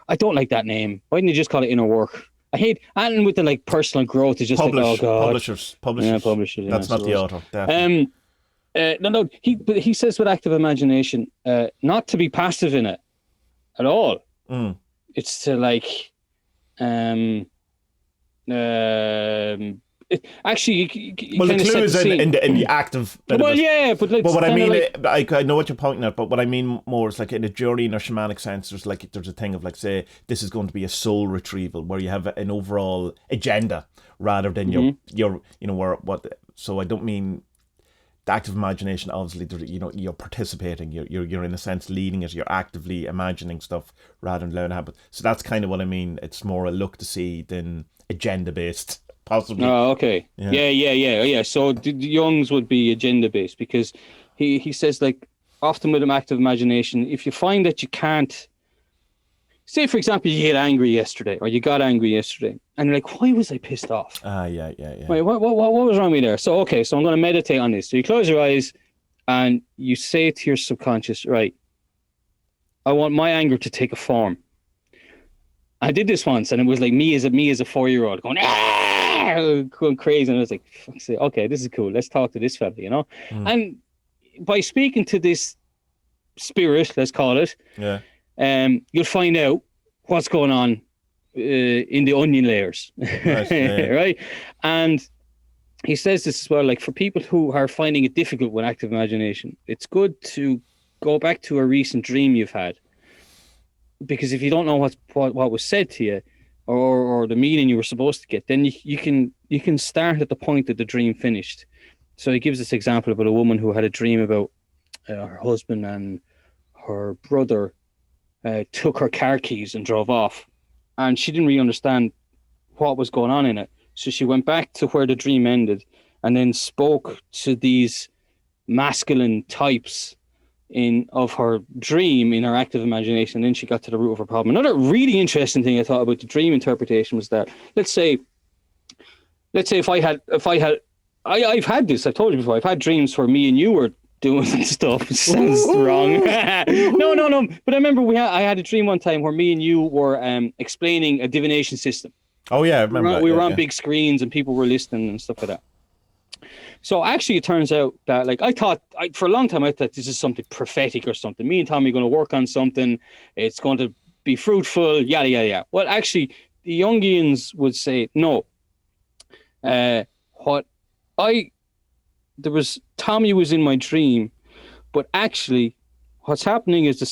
I don't like that name. Why didn't you just call it Inner Work? I hate, and with the personal growth is just oh god. Publishers. Yeah, publishers. That's not the author. Definitely. No. He says with active imagination, not to be passive in it at all. It's to actually. The clue is in the active. Well, yeah, but what I mean, I know what you're pointing at, but what I mean more is in a journey in a shamanic sense. There's a thing of say this is going to be a soul retrieval where you have an overall agenda rather than your what. So I don't mean the active imagination. Obviously, you're participating. You're in a sense leading it. You're actively imagining stuff rather than learning habits. So that's kind of what I mean. It's more a look to see than agenda based. Possibly. Oh, okay. Yeah. So the Jung's would be agenda based because he says often with an active imagination, if you find that you can't, say for example you get angry yesterday or you got angry yesterday and you're like, why was I pissed off? Yeah. Wait, what was wrong with me there? So okay, so I'm going to meditate on this. So you close your eyes and you say to your subconscious, right, I want my anger to take a form. I did this once and it was me as a 4-year-old going going crazy, and I was like, okay, this is cool, let's talk to this fella, and by speaking to this spirit, let's call it, you'll find out what's going on in the onion layers. Nice, right? And he says this as well, for people who are finding it difficult with active imagination, it's good to go back to a recent dream you've had, because if you don't know what was said to you or the meaning you were supposed to get, then you can start at the point that the dream finished. So he gives this example about a woman who had a dream about her husband and her brother took her car keys and drove off, and she didn't really understand what was going on in it. So she went back to where the dream ended and then spoke to these masculine types of her dream in her active imagination, and then she got to the root of her problem. Another really interesting thing I thought about the dream interpretation was that let's say if I've had this, I've told you before, I've had dreams where me and you were doing stuff. It sounds wrong. No. But I remember I had a dream one time where me and you were explaining a divination system. Oh yeah, I remember. We were on big screens and people were listening and stuff like that. So actually, it turns out that for a long time I thought this is something prophetic or something. Me and Tommie are going to work on something. It's going to be fruitful. Yada yada yada. Well, actually, the Jungians would say no. Tommie was in my dream, but actually, what's happening is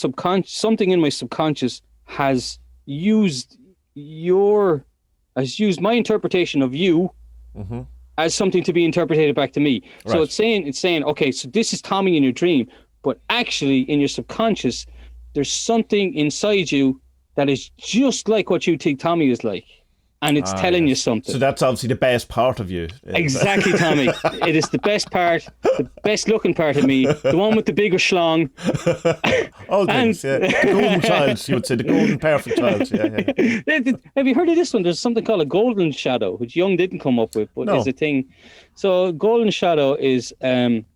something in my subconscious has used my interpretation of you. Mm-hmm. As something to be interpreted back to me. Right. So it's saying, okay, so this is Tommie in your dream, but actually in your subconscious, there's something inside you that is just like what you think Tommie is like. And it's telling you something. So that's obviously the best part of you. Exactly, Tommie. It is the best part, the best looking part of me, the one with the bigger schlong. All things, yeah. The golden child, you would say, the golden perfect child. Yeah. Have you heard of this one? There's something called a golden shadow, which Jung didn't come up with, but is a thing. So golden shadow is,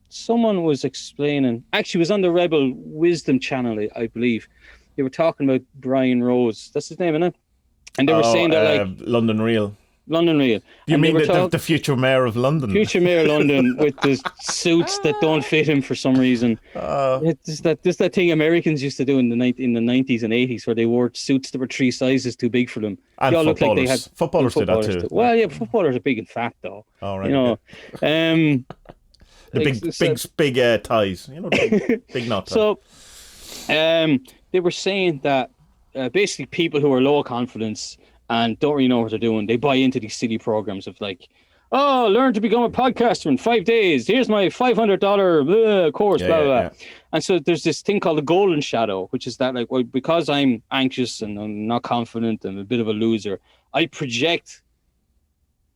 someone was explaining, actually it was on the Rebel Wisdom channel, I believe. They were talking about Brian Rose. That's his name, isn't it? And they were saying that London Real. You mean the future mayor of London? Future mayor of London with the suits that don't fit him for some reason. It's that thing Americans used to do in the 90s and 80s where they wore suits that were 3 sizes too big for them. And they all footballers. Looked like they had, footballers do that too. Well, yeah, footballers are big and fat though. Oh, right. The big ties. Big knot ties. So, they were saying that basically people who are low confidence and don't really know what they're doing, they buy into these silly programs of learn to become a podcaster in 5 days. Here's my $500 course, blah, blah, blah. And so there's this thing called the golden shadow, which is that because I'm anxious and I'm not confident and a bit of a loser, I project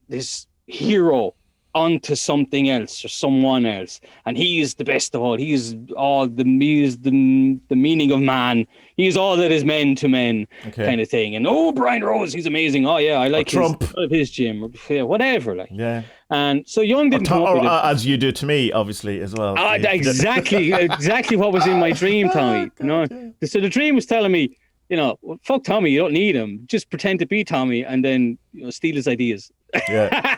this hero onto something else or someone else, and he is the best of all. He is the meaning of man. He is all that is men to men, kind of thing. And Brian Rose, he's amazing. Oh yeah, I like his gym, or whatever. Like, yeah. And so Young didn't come up with it, as you do to me, obviously, as well. Exactly what was in my dream, Tommie. You know, so the dream was telling me, you know, well, fuck Tommie, you don't need him. Just pretend to be Tommie, and then steal his ideas. Yeah.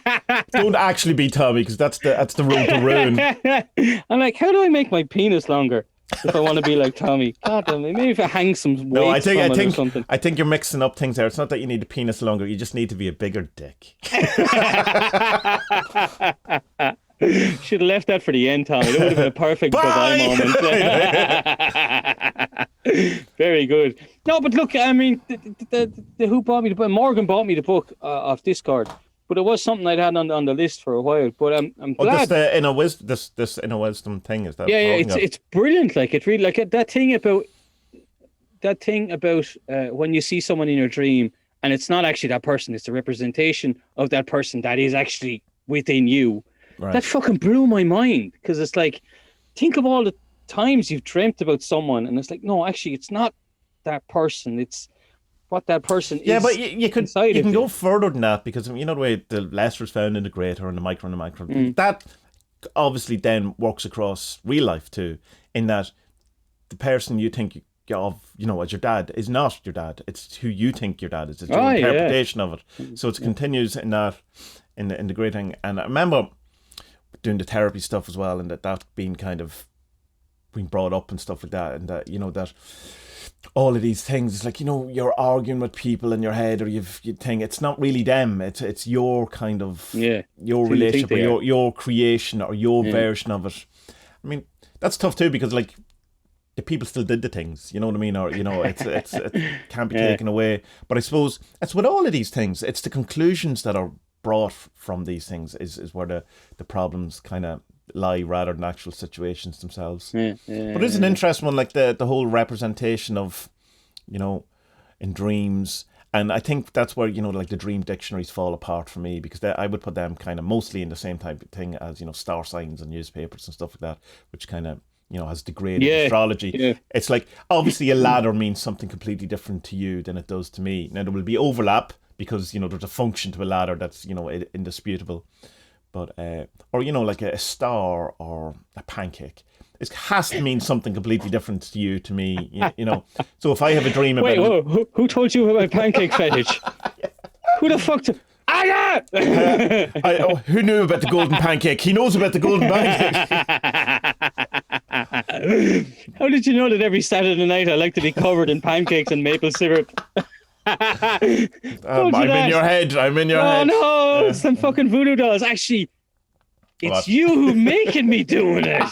Don't actually be Tommie, because that's the road to ruin. I'm like, how do I make my penis longer if I want to be like Tommie? God damn it, maybe if I hang some weights or something. I think you're mixing up things there. It's not that you need a penis longer. You just need to be a bigger dick. Should have left that for the end, Tommie. That would have been a perfect goodbye moment. Very good. No, but look, I mean, who bought me the book? Morgan bought me the book off Discord, but it was something I'd had on the list for a while. But I'm glad. This inner wisdom, this inner wisdom thing, is that? Yeah, it's brilliant. Like, it really, like that thing about when you see someone in your dream and it's not actually that person, it's the representation of that person that is actually within you. Right. That fucking blew my mind, because it's like, think of all the times you've dreamt about someone and it's like, no, actually it's not that person, it's what that person is. Yeah, but you can go further than that, because you know the way the lesser is found in the greater and the micro and the macro. That obviously then works across real life too, in that the person you think of, you know, as your dad is not your dad. It's who you think your dad is. It's your interpretation of it. So it continues in that, in the great thing. And I remember doing the therapy stuff as well, and that being kind of being brought up and stuff like that, and that, you know, that all of these things, it's like, you know, you're arguing with people in your head, or you think it's not really them, it's your kind of your relationship, or your creation, or your version of it. I mean, that's tough too, because like the people still did the things, you know what I mean, or you know, it can't be taken away. But I suppose it's with all of these things, it's the conclusions that are brought from these things is where the problems kind of lie, rather than actual situations themselves. But it's an interesting one, like the whole representation of, you know, in dreams. And I think that's where, you know, like the dream dictionaries fall apart for me, because I would put them kind of mostly in the same type of thing as, you know, star signs and newspapers and stuff like that, which kind of, you know, has degraded astrology. It's like, obviously a ladder means something completely different to you than it does to me. Now there will be overlap, because, you know, there's a function to a ladder that's, you know, indisputable. But or, you know, like a star or a pancake, it has to mean something completely different to you, to me, you know. So if I have a dream about... Wait, who told you about my pancake fetish? Who the fuck... who knew about the golden pancake? He knows about the golden pancake. How did you know that every Saturday night I like to be covered in pancakes and maple syrup? I'm in your head. Oh no, it's some fucking voodoo dolls. Actually, it's you who making me doing it.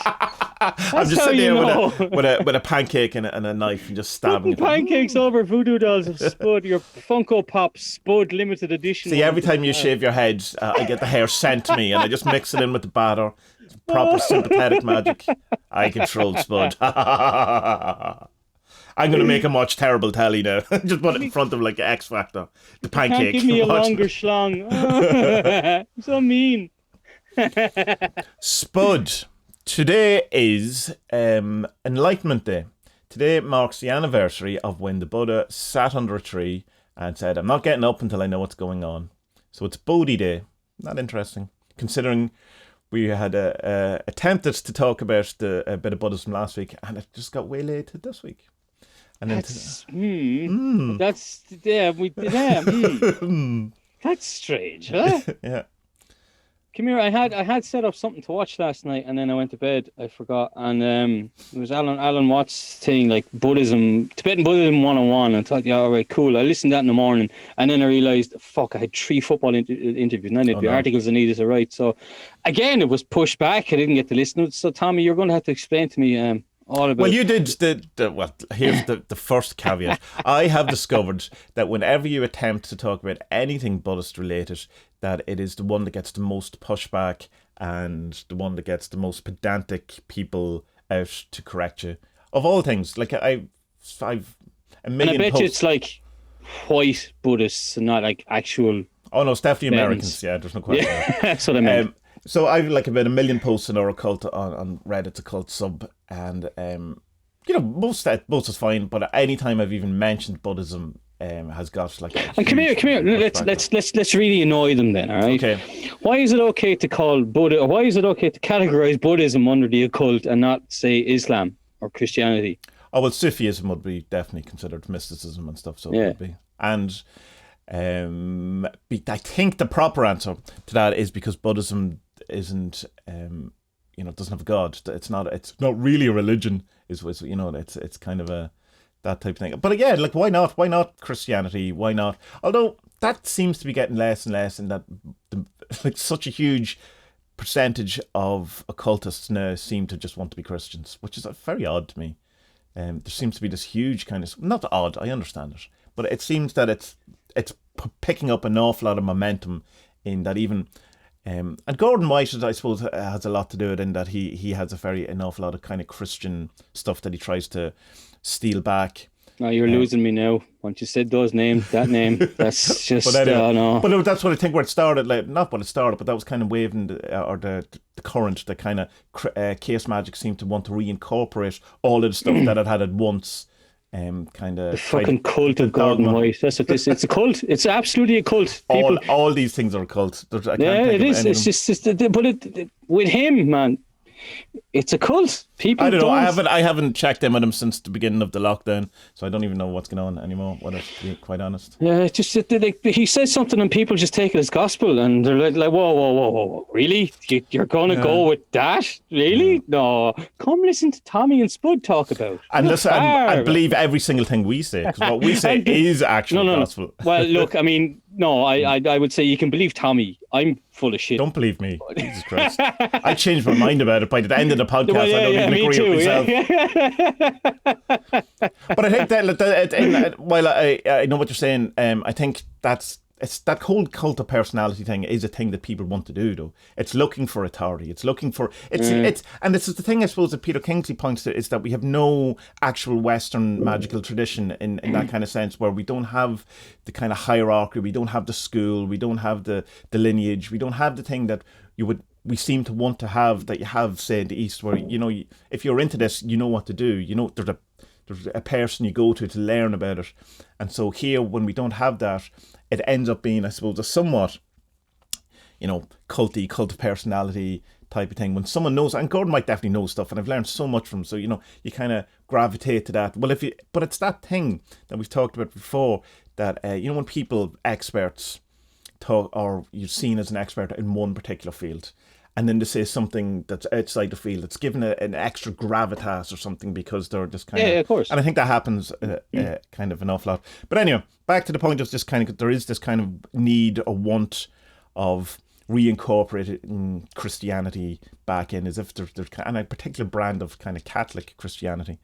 I'm just sitting there with a pancake and a knife and just stabbing it. Pancakes over voodoo dolls of Spud, your Funko Pop Spud limited edition. See, every time you shave your head, I get the hair sent to me, and I just mix it in with the batter. It's proper sympathetic magic. I control Spud. I'm going to make him watch terrible telly now. Just put it in front of like X Factor. The pancake. Can't give me a longer schlong. So mean. Spud. Today is Enlightenment Day. Today marks the anniversary of when the Buddha sat under a tree and said, I'm not getting up until I know what's going on. So it's Bodhi Day. Not interesting, considering we had attempted to talk about a bit of Buddhism last week, and it just got waylaid this week. And that's that's strange, huh? Yeah. Come here. I had set up something to watch last night, and then I went to bed. I forgot, and it was Alan Watts' thing, like Buddhism, Tibetan Buddhism 101. And I thought, yeah, all right, cool. I listened to that in the morning, and then I realized, fuck, I had 3 football interviews, and I need the articles I needed to write. So again, it was pushed back. I didn't get to listen to it. So Tommie, you're going to have to explain to me. Well, you did here's the first caveat. I have discovered that whenever you attempt to talk about anything Buddhist related, that it is the one that gets the most pushback and the one that gets the most pedantic people out to correct you. Of all things, like I've a million. And I bet posts. you it's like white Buddhists and not like actual. Oh no, it's definitely Americans. Yeah, there's no question. Yeah, that's what I meant. So I've like about 1 million posts in our occult on Reddit's occult sub, and most is fine, but anytime I've even mentioned Buddhism, has got like. And come here. Let's really annoy them then. All right. Okay. Why is it okay to call Buddha? Or why is it okay to categorize Buddhism under the occult and not say Islam or Christianity? Oh well, Sufism would be definitely considered mysticism and stuff. So it would be. And I think the proper answer to that is because Buddhism isn't, doesn't have a god. It's not really a religion. It's kind of a that type of thing. But again, like why not? Why not Christianity? Why not? Although that seems to be getting less and less, in that like such a huge percentage of occultists now seem to just want to be Christians, which is very odd to me. There seems to be this huge kind of, not odd, I understand it, but it seems that it's picking up an awful lot of momentum in that even, and Gordon White, I suppose, has a lot to do with it in that he has an awful lot of kind of Christian stuff that he tries to steal back. No, you're losing me now. Once you said that's just, no. But that's what I think where it started, like, not what it started, but that was kind of waving, the current, the kind of Case Magic seemed to want to reincorporate all of the stuff that it had at once. Kind of the fucking cult of Gordon White. That's what this. It's a cult. It's absolutely a cult. All these things are a cult. It is. It's just with him, man. It's a cult. People. I don't know. I haven't checked in with him since the beginning of the lockdown, so I don't even know what's going on anymore. To be quite honest. Yeah, it's just he says something and people just take it as gospel, and they're like, whoa, really? You're gonna go with that? Really? No. Come listen to Tommie and Spud talk about. And listen, I believe every single thing we say, because what we say is actual gospel. Well, look, I mean, no, I would say you can believe Tommie. I'm full of shit. Don't believe me. Jesus Christ. I changed my mind about it by the end of the podcast. I don't even agree with myself. But I think that while I know what you're saying, I think it's that whole cult of personality thing is a thing that people want to do, though. It's looking for authority. It's looking for and this is the thing, I suppose, that Peter Kingsley points to, is that we have no actual Western magical tradition in that kind of sense, where we don't have the kind of hierarchy, we don't have the school, we don't have the lineage, we don't have the thing that we seem to want to have, that you have, say, in the East, where if you're into this, you know what to do. There's a person you go to learn about it. And so here, when we don't have that, it ends up being, I suppose, a somewhat, cult of personality type of thing. When someone knows, and Gordon might definitely know stuff, and I've learned so much from him, so, you kind of gravitate to that. Well, but it's that thing that we've talked about before, that, when experts talk, or you're seen as an expert in one particular field, and then they say something that's outside the field, it's given an extra gravitas or something, because they're just kind of... Yeah, of course. And I think that happens kind of an awful lot. But anyway, back to the point of this kind of... There is this kind of need or want of reincorporating Christianity back in, as if there's and a particular brand of kind of Catholic Christianity.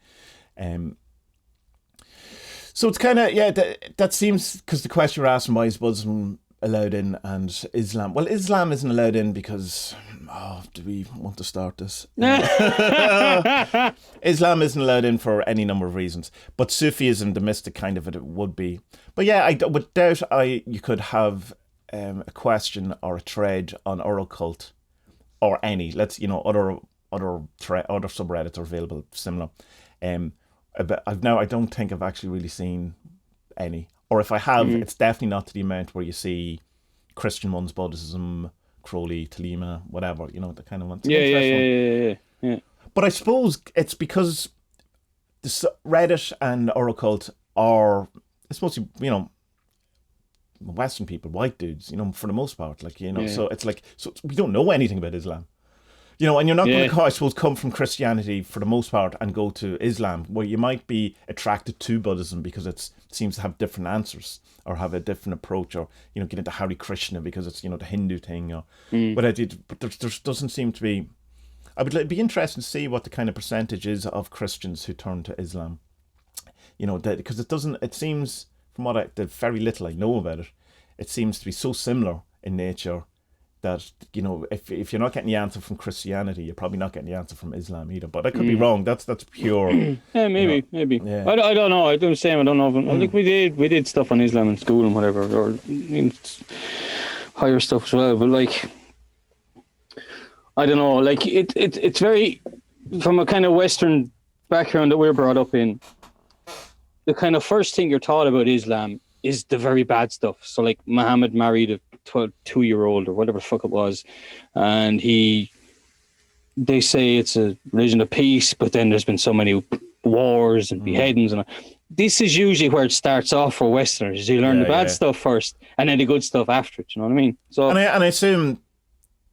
So it's kind of... Yeah, that seems... Because the question you're asking, why is Buddhism allowed in and Islam? Well, Islam isn't allowed in because... do we want to start this? Islam isn't allowed in for any number of reasons, but Sufism, the mystic kind of it would be. But yeah, I would doubt you could have a question or a thread on our occult, or any. Other subreddits are available similar. I don't think I've actually really seen any, or if I have, it's definitely not to the amount where you see Christian ones, Buddhism, Crowley, Thelema, whatever, the kind of ones. Yeah. But I suppose it's because Reddit and our occult are, I suppose, Western people, white dudes, for the most part, so it's like, so we don't know anything about Islam. And you're not going to, I suppose, come from Christianity for the most part and go to Islam, where you might be attracted to Buddhism because it seems to have different answers or have a different approach, or, get into Hare Krishna because it's, the Hindu thing. But there doesn't seem to be... I would be interested to see what the kind of percentage is of Christians who turn to Islam. Because it seems, from the very little I know about it, it seems to be so similar in nature that, if you're not getting the answer from Christianity, you're probably not getting the answer from Islam either. But I could be wrong. That's pure. Yeah, maybe. Yeah. I don't know. I do the same. I don't know. I think we did stuff on Islam in school and whatever, or higher stuff as well. But I don't know, like it's very, from a kind of Western background that we're brought up in, the kind of first thing you're taught about Islam is the very bad stuff. So like Muhammad married a 2-year-old or whatever the fuck it was, and they say it's a religion of peace, but then there's been so many wars and beheadings, and this is usually where it starts off for Westerners. You learn the bad stuff first, and then the good stuff after it. You know what I mean? So, and I assume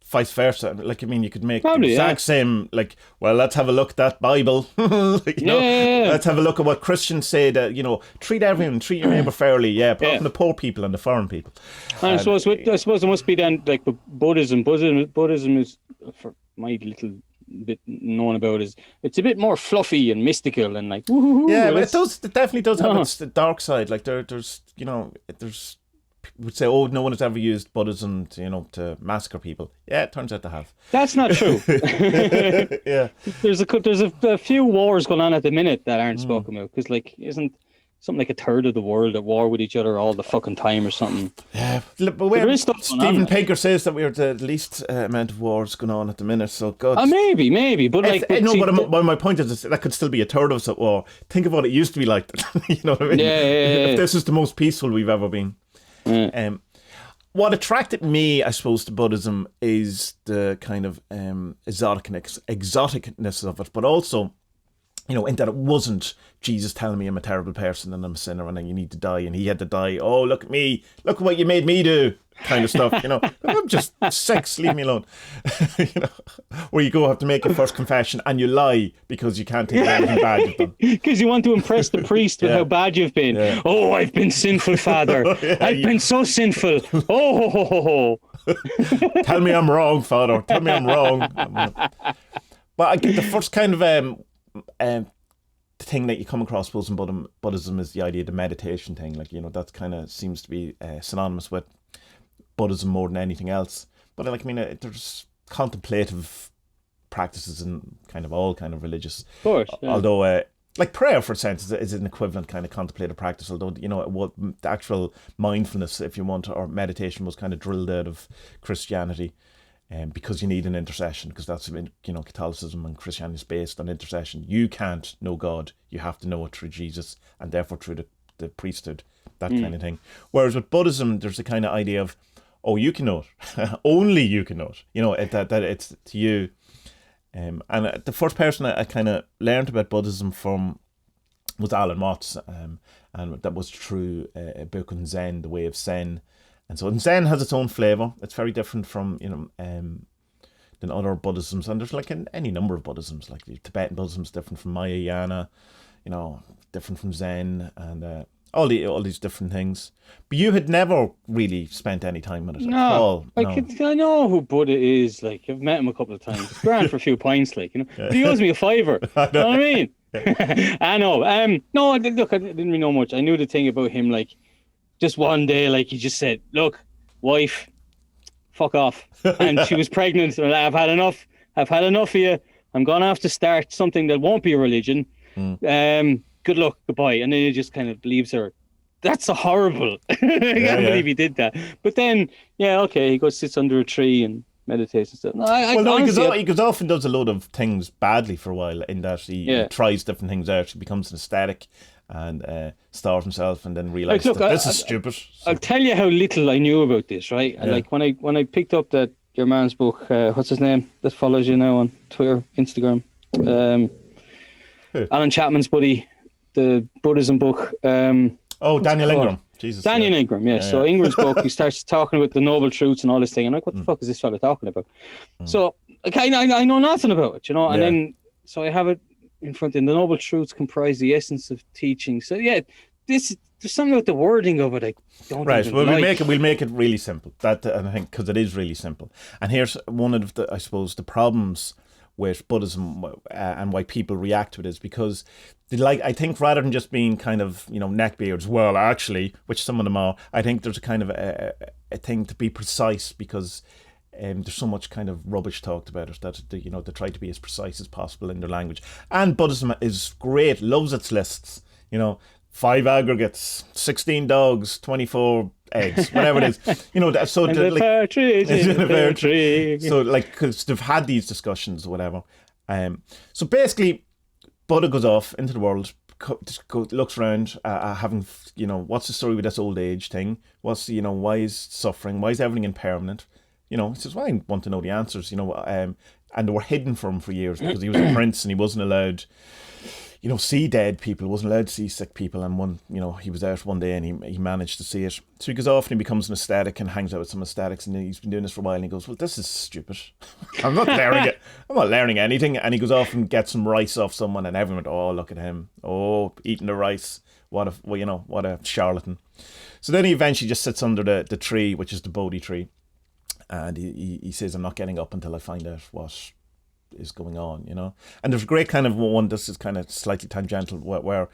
vice versa. Like, I mean, you could make probably, the exact same. Like, well, let's have a look at that Bible. Like, you know, let's have a look at what Christians say that, you know, treat everyone, treat your neighbour fairly. Yeah, apart from the poor people and the foreign people. And I suppose it must be then like Buddhism. Buddhism is, for my little bit known about, is it's a bit more fluffy and mystical and like but it definitely does have its dark side. Like there's you know, would say, oh, no one has ever used Buddhism to, you know, to massacre people. Yeah, it turns out they have. That's not true. Yeah, there's a few wars going on at the minute that aren't spoken about, because like isn't something like a third of the world at war with each other all the fucking time or something. Yeah, but there is stuff Stephen Pinker says that we're the least amount of wars going on at the minute, so God. Maybe, but like... but my point is that could still be a third of us at war. Think of what it used to be like. You know what I mean? If this is the most peaceful we've ever been. What attracted me, I suppose, to Buddhism is the kind of exoticness of it, but also, you know, in that it wasn't Jesus telling me I'm a terrible person and I'm a sinner and you need to die and he had to die. Oh, look at me. Look at what you made me do. Kind of stuff, you know. I'm just 6, leave me alone. You know, where you go have to make your first confession and you lie because you can't think of anything bad you've done. Because you want to impress the priest with how bad you've been. Yeah. Oh, I've been sinful, Father. I've been so sinful. Oh, ho, ho, ho. Tell me I'm wrong, Father. Tell me I'm wrong. But I get the first kind of the thing that you come across, suppose, in Buddhism is the idea of the meditation thing. Like, you know, that kind of seems to be synonymous with Buddhism more than anything else. But like, I mean, there's contemplative practices in kind of all kind of religious. Of course. Yeah. Although, like prayer, for instance, is an equivalent kind of contemplative practice. Although, you know, what the actual mindfulness, if you want, or meditation was kind of drilled out of Christianity. Because you need an intercession, because that's, you know, Catholicism and Christianity is based on intercession. You can't know God, you have to know it through Jesus, and therefore through the priesthood, that kind of thing. Whereas with Buddhism, there's a kind of idea of, oh, you can know it, only you can know it. You know, that it's to you. And the first person I kind of learned about Buddhism from was Alan Watts, and that was through a book on Zen, The Way of Zen. And so Zen has its own flavour. It's very different from, you know, than other Buddhisms. And there's like any number of Buddhisms. Like the Tibetan Buddhism is different from Mahayana, you know, different from Zen, and all these different things. But you had never really spent any time with it at all. I know who Buddha is. Like, I've met him a couple of times. It's grand for a few pints, like, you know. But he owes me a $5. You know what I mean? I know. No, look, I didn't really know much. I knew the thing about him, like, just one day, like, he just said, look, wife, fuck off. And she was pregnant. And I've had enough of you. I'm going to have to start something that won't be a religion. Good luck, goodbye. And then he just kind of leaves her. That's a horrible. I can't believe he did that. But then, he goes, sits under a tree and meditates and stuff. He goes off and does a load of things badly for a while, in that he tries different things out. He becomes an ascetic and starves himself, and then realizes this is stupid. So. I'll tell you how little I knew about this, right? Yeah. Like when I picked up your man's book, what's his name that follows you now on Twitter, Instagram, Alan Chapman's buddy, the Buddhism book. Daniel Ingram. Jesus, Daniel Ingram, yeah. So Ingram's book, he starts talking about the noble truths and all this thing. I'm like, what the fuck is this fella talking about? So I know nothing about it, you know. And then so I have it in front of the noble truths comprise the essence of teaching. So there's something about the wording of it I don't we'll make it really simple. That I think, because it is really simple. And here's one of the, I suppose, the problems with Buddhism and why people react to it is because I think rather than just being kind of, you know, neckbeards, well, actually, which some of them are, I think there's a kind of a thing to be precise, because there's so much kind of rubbish talked about it that, you know, they try to be as precise as possible in their language. And Buddhism is great, loves its lists, you know, 5 aggregates, 16 dogs, 24 eggs, whatever it is. You know, so and the partridge in the pear tree. So like, because they've had these discussions or whatever. So basically, Buddha goes off into the world, looks around, having, you know, what's the story with this old age thing? What's, you know, why is suffering? Why is everything impermanent? You know, he says, well, I want to know the answers, you know, and they were hidden from him for years because he was a prince and he wasn't allowed, you know, see dead people, wasn't allowed to see sick people. And you know, he was out one day and he managed to see it. So he goes off and he becomes an ascetic and hangs out with some ascetics, and he's been doing this for a while and he goes, well, this is stupid. I'm not learning it. I'm not learning anything. And he goes off and gets some rice off someone, and everyone went, oh, look at him. Oh, eating the rice. What a charlatan. So then he eventually just sits under the tree, which is the Bodhi tree. And he says, I'm not getting up until I find out what is going on, you know. And there's a great kind of one, this is kind of slightly tangential, where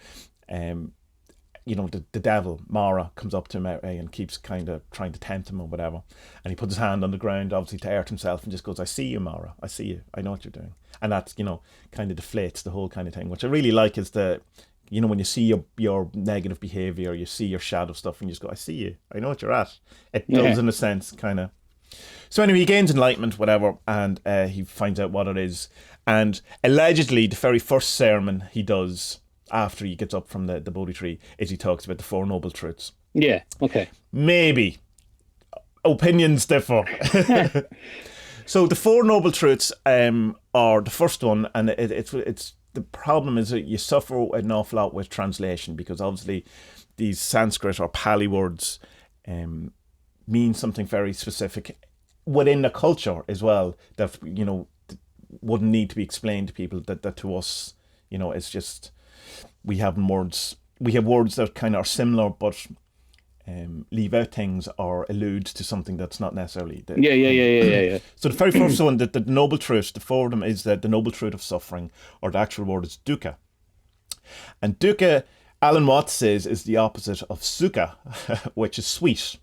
you know, the devil, Mara, comes up to him and keeps kind of trying to tempt him or whatever. And he puts his hand on the ground, obviously to hurt himself, and just goes, I see you, Mara. I see you. I know what you're doing. And that, you know, kind of deflates the whole kind of thing, which I really like, is the, you know, when you see your negative behaviour, you see your shadow stuff, and you just go, I see you. I know what you're at. It does, in a sense, kind of. So anyway, he gains enlightenment, whatever, and he finds out what it is. And allegedly, the very first sermon he does after he gets up from the Bodhi tree is he talks about the Four Noble Truths. Yeah, okay. Maybe. Opinions differ. So the Four Noble Truths are the first one, and it's the problem is that you suffer an awful lot with translation, because obviously these Sanskrit or Pali words mean something very specific within the culture as well, that, you know, wouldn't need to be explained to people, that to us, you know, it's just, we have words that kind of are similar but leave out things or allude to something that's not necessarily yeah. So the very first one, the noble truth, the four of them, is the noble truth of suffering, or the actual word is dukkha. And dukkha, Alan Watts says, is the opposite of sukha, which is sweet.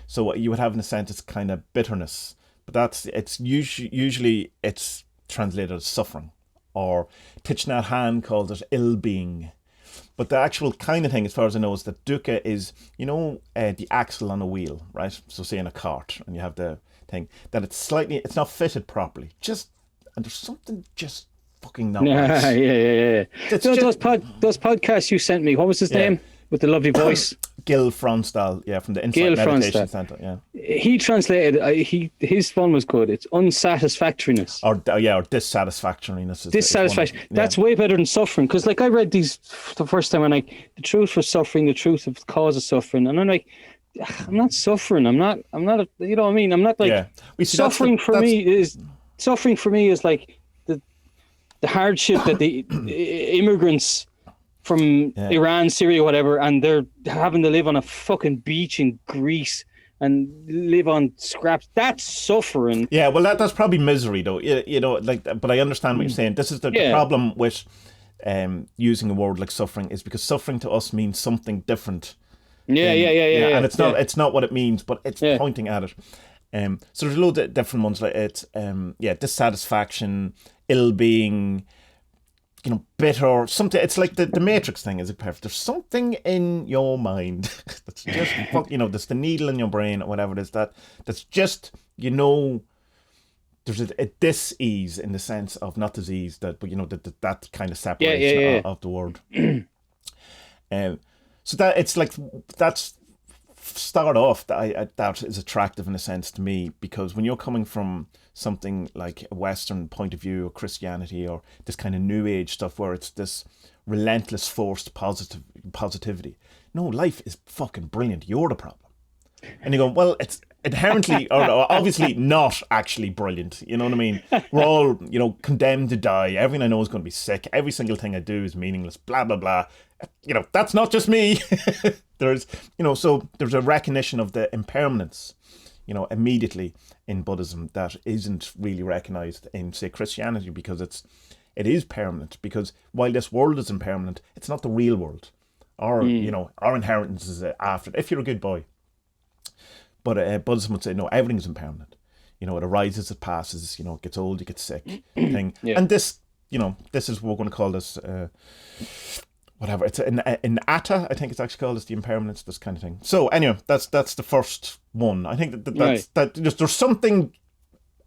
So what you would have in a sense, it's kind of bitterness, but it's usually it's translated as suffering, or Thich Nhat Hanh calls it ill-being. But the actual kind of thing, as far as I know, is that dukkha is, you know, the axle on a wheel, right? So say in a cart, and you have the thing that it's not fitted properly. And there's something just fucking not right. Yeah. Those podcasts you sent me, what was his name? With the lovely voice. Gil Fronsdal, from the Insight Meditation Center. He translated. His one was good. It's unsatisfactoriness. Or dissatisfactoriness. Dissatisfaction. That's way better than suffering. Because like I read these the first time, and like the truth for suffering, the truth of the cause of suffering, and I'm like, I'm not suffering. I'm not. You know what I mean? I'm not like. Yeah. Suffering for me is like the hardship that the immigrants from Iran, Syria, whatever, and they're having to live on a fucking beach in Greece and live on scraps. That's suffering. Yeah, well, that's probably misery, though. You know, like, but I understand what you're saying. This is the problem with using a word like suffering, is because suffering to us means something different. Yeah. And it's not what it means, but it's pointing at it. So there's a load of different ones, like it's dissatisfaction, ill-being, you know, bitter, something. It's like the Matrix thing, is it perfect? There's something in your mind that's just, you know, there's the needle in your brain or whatever it is, that's just, you know, there's a dis-ease in the sense of, not disease, but you know, that kind of separation of the word. So that it's like, that's start off that is attractive in a sense to me, because when you're coming from something like a Western point of view, or Christianity, or this kind of New Age stuff where it's this relentless forced positivity. No, life is fucking brilliant. You're the problem. And you go, well, it's inherently, or obviously not actually brilliant. You know what I mean? We're all, you know, condemned to die. Everyone I know is going to be sick. Every single thing I do is meaningless. Blah, blah, blah. You know, that's not just me. There's, you know, so there's a recognition of the impermanence, you know, immediately in Buddhism that isn't really recognized in, say, Christianity, because it is permanent. Because while this world is impermanent, it's not the real world. You know, our inheritance is after, if you're a good boy. But Buddhism would say, no, everything's impermanent. You know, it arises, it passes, you know, it gets old, you get sick, thing. And this, you know, this is what we're going to call this, whatever. It's in Atta, I think it's actually called. It's the impermanence, this kind of thing. So anyway, that's the first one. I think there's something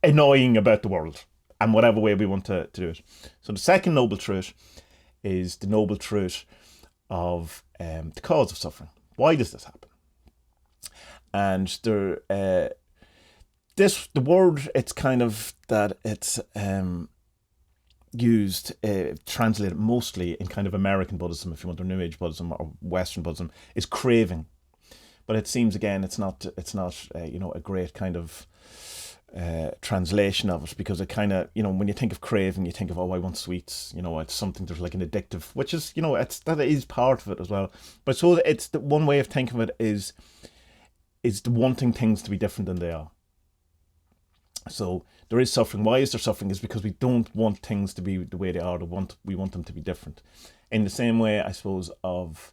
annoying about the world, and whatever way we want to do it. So the second noble truth is the noble truth of the cause of suffering. Why does this happen? And the word, it's kind of that it's used, translated mostly in kind of American Buddhism, if you want, or New Age Buddhism or Western Buddhism, is craving. But it seems, again, it's not a great kind of translation of it, because it kind of, when you think of craving, you think of, oh, I want sweets, it's something there's like an addictive, which is, that is part of it as well. But so it's the one way of thinking of it is the wanting things to be different than they are. So there is suffering. Why is there suffering? Is because we don't want things to be the way they are. We want them to be different. In the same way, I suppose, of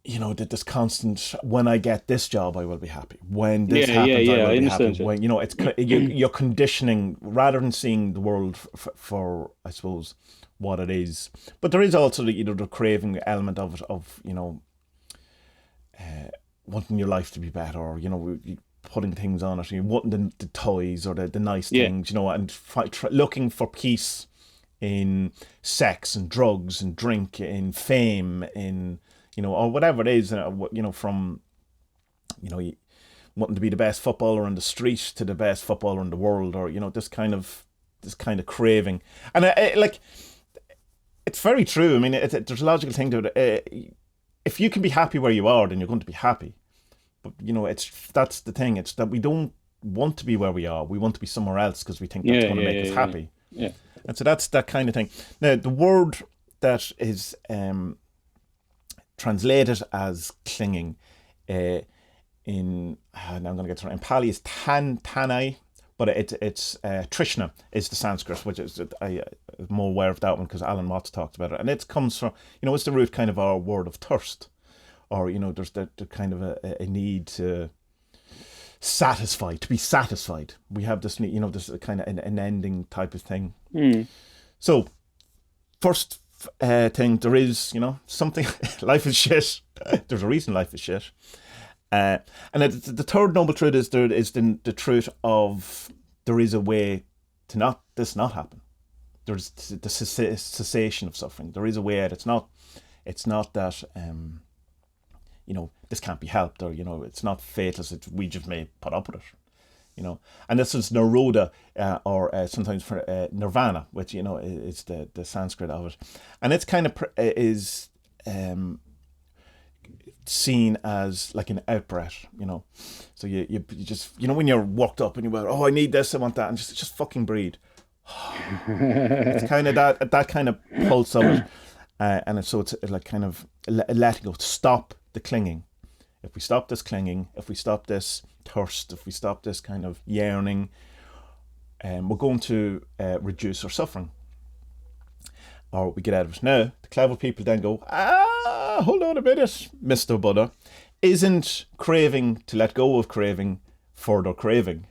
this constant, when I get this job, I will be happy. When this happens, I will be happy. When it's you're conditioning rather than seeing the world for I suppose what it is. But there is also the craving element of it, of wanting your life to be better, or putting things on it, wanting the toys or the nice things, and looking for peace in sex and drugs and drink, in fame, in or whatever it is, from wanting to be the best footballer on the street to the best footballer in the world, or this kind of craving. And it's very true. I mean, there's a logical thing to it. If you can be happy where you are, then you're going to be happy. But that's the thing. It's that we don't want to be where we are. We want to be somewhere else because we think that's going to make us happy. Yeah. And so that's that kind of thing. Now, the word that is translated as clinging now I'm going to get to it. In Pali is tanai, but it's Trishna is the Sanskrit, which is I'm more aware of that one because Alan Watts talked about it, and it comes from it's the root kind of our word of thirst, or there's the kind of a need to be satisfied. We have this need, this kind of an ending type of thing. So first thing, there is something. Life is shit. There's a reason life is shit. And the third noble truth is the truth of there is a way to not happen. There's the cessation of suffering. There is a way out. It's not that this can't be helped, or it's not fatalist. We just may put up with it. And this is Nirodha, or sometimes for Nirvana, which is the Sanskrit of it, and it's kind of is seen as like an out-breath, so you just when you're worked up and you go, oh, I need this, I want that, and just fucking breathe. It's kind of that kind of pulse of it, and it's like kind of letting go, stop the clinging. If we stop this clinging, if we stop this thirst, if we stop this kind of yearning, we're going to reduce our suffering, or we get out of it. Now, the clever people then go, hold on a minute, Mr. Buddha. Isn't craving to let go of craving further craving?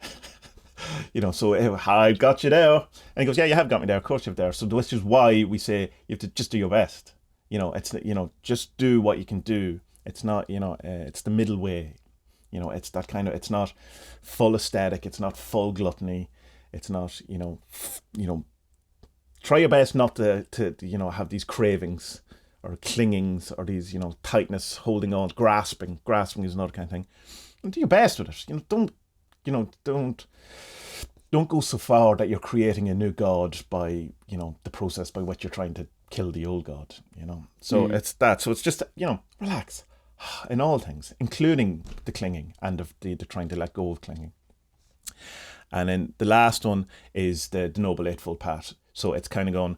So I've got you there. And he goes, yeah, you have got me there. Of course you have there. So which is why we say you have to just do your best. It's just do what you can do. It's not, it's the middle way. It's that kind of, it's not full aesthetic. It's not full gluttony. It's not, try your best not to have these cravings or clingings or these, tightness, holding on, grasping. Grasping is another kind of thing. And do your best with it. Don't go so far that you're creating a new god by, the process by which you're trying to kill the old god, So it's that. So it's just, relax in all things, including the clinging and the trying to let go of clinging. And then the last one is the Noble Eightfold Path. So it's kind of going,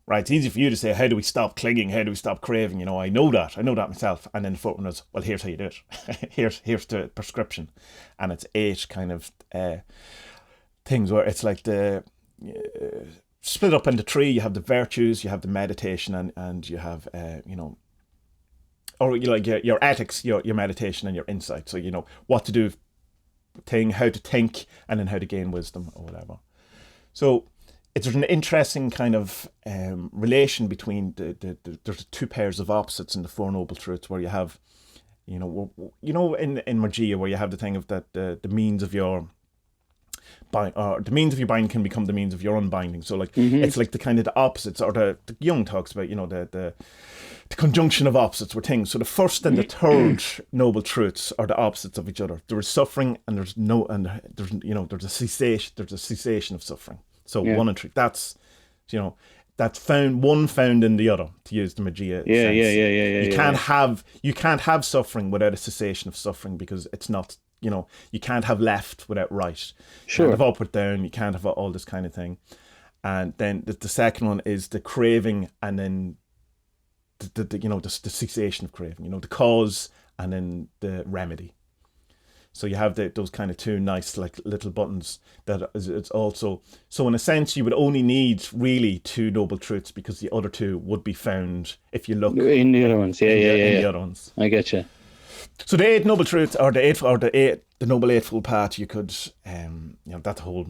right, it's easy for you to say, how do we stop clinging? How do we stop craving? I know that myself. And then the fourth one is, well, here's how you do it. here's the prescription. And it's 8 kind of things where it's like the split up into 3. You have the virtues, you have the meditation, and you have, or like your ethics, your meditation and your insight. So, what to do, how to think, and then how to gain wisdom or whatever. So there's an interesting kind of relation between there's two pairs of opposites in the Four Noble Truths, where you have, in Magia, where you have the thing of that the means of your the means of your binding can become the means of your unbinding. So like it's like the kind of the opposites, or the Jung talks about, the conjunction of opposites were things. So the first and the third noble truths are the opposites of each other. There is suffering, and there's there's a cessation of suffering. So 1 and 3, that's that's found in the other, to use the Magia sense. You can't have suffering without a cessation of suffering, because it's not, you can't have left without right. Sure. You can't have up with down, you can't have all this kind of thing. And then the second one is the craving, and then the cessation of craving, the cause and then the remedy. So you have those kind of two nice like little buttons that it's also, so in a sense you would only need really 2 noble truths, because the other 2 would be found if you look in the other ones. The other ones. I get you. So the 8 noble truths, or the noble eightfold path, you could that's a whole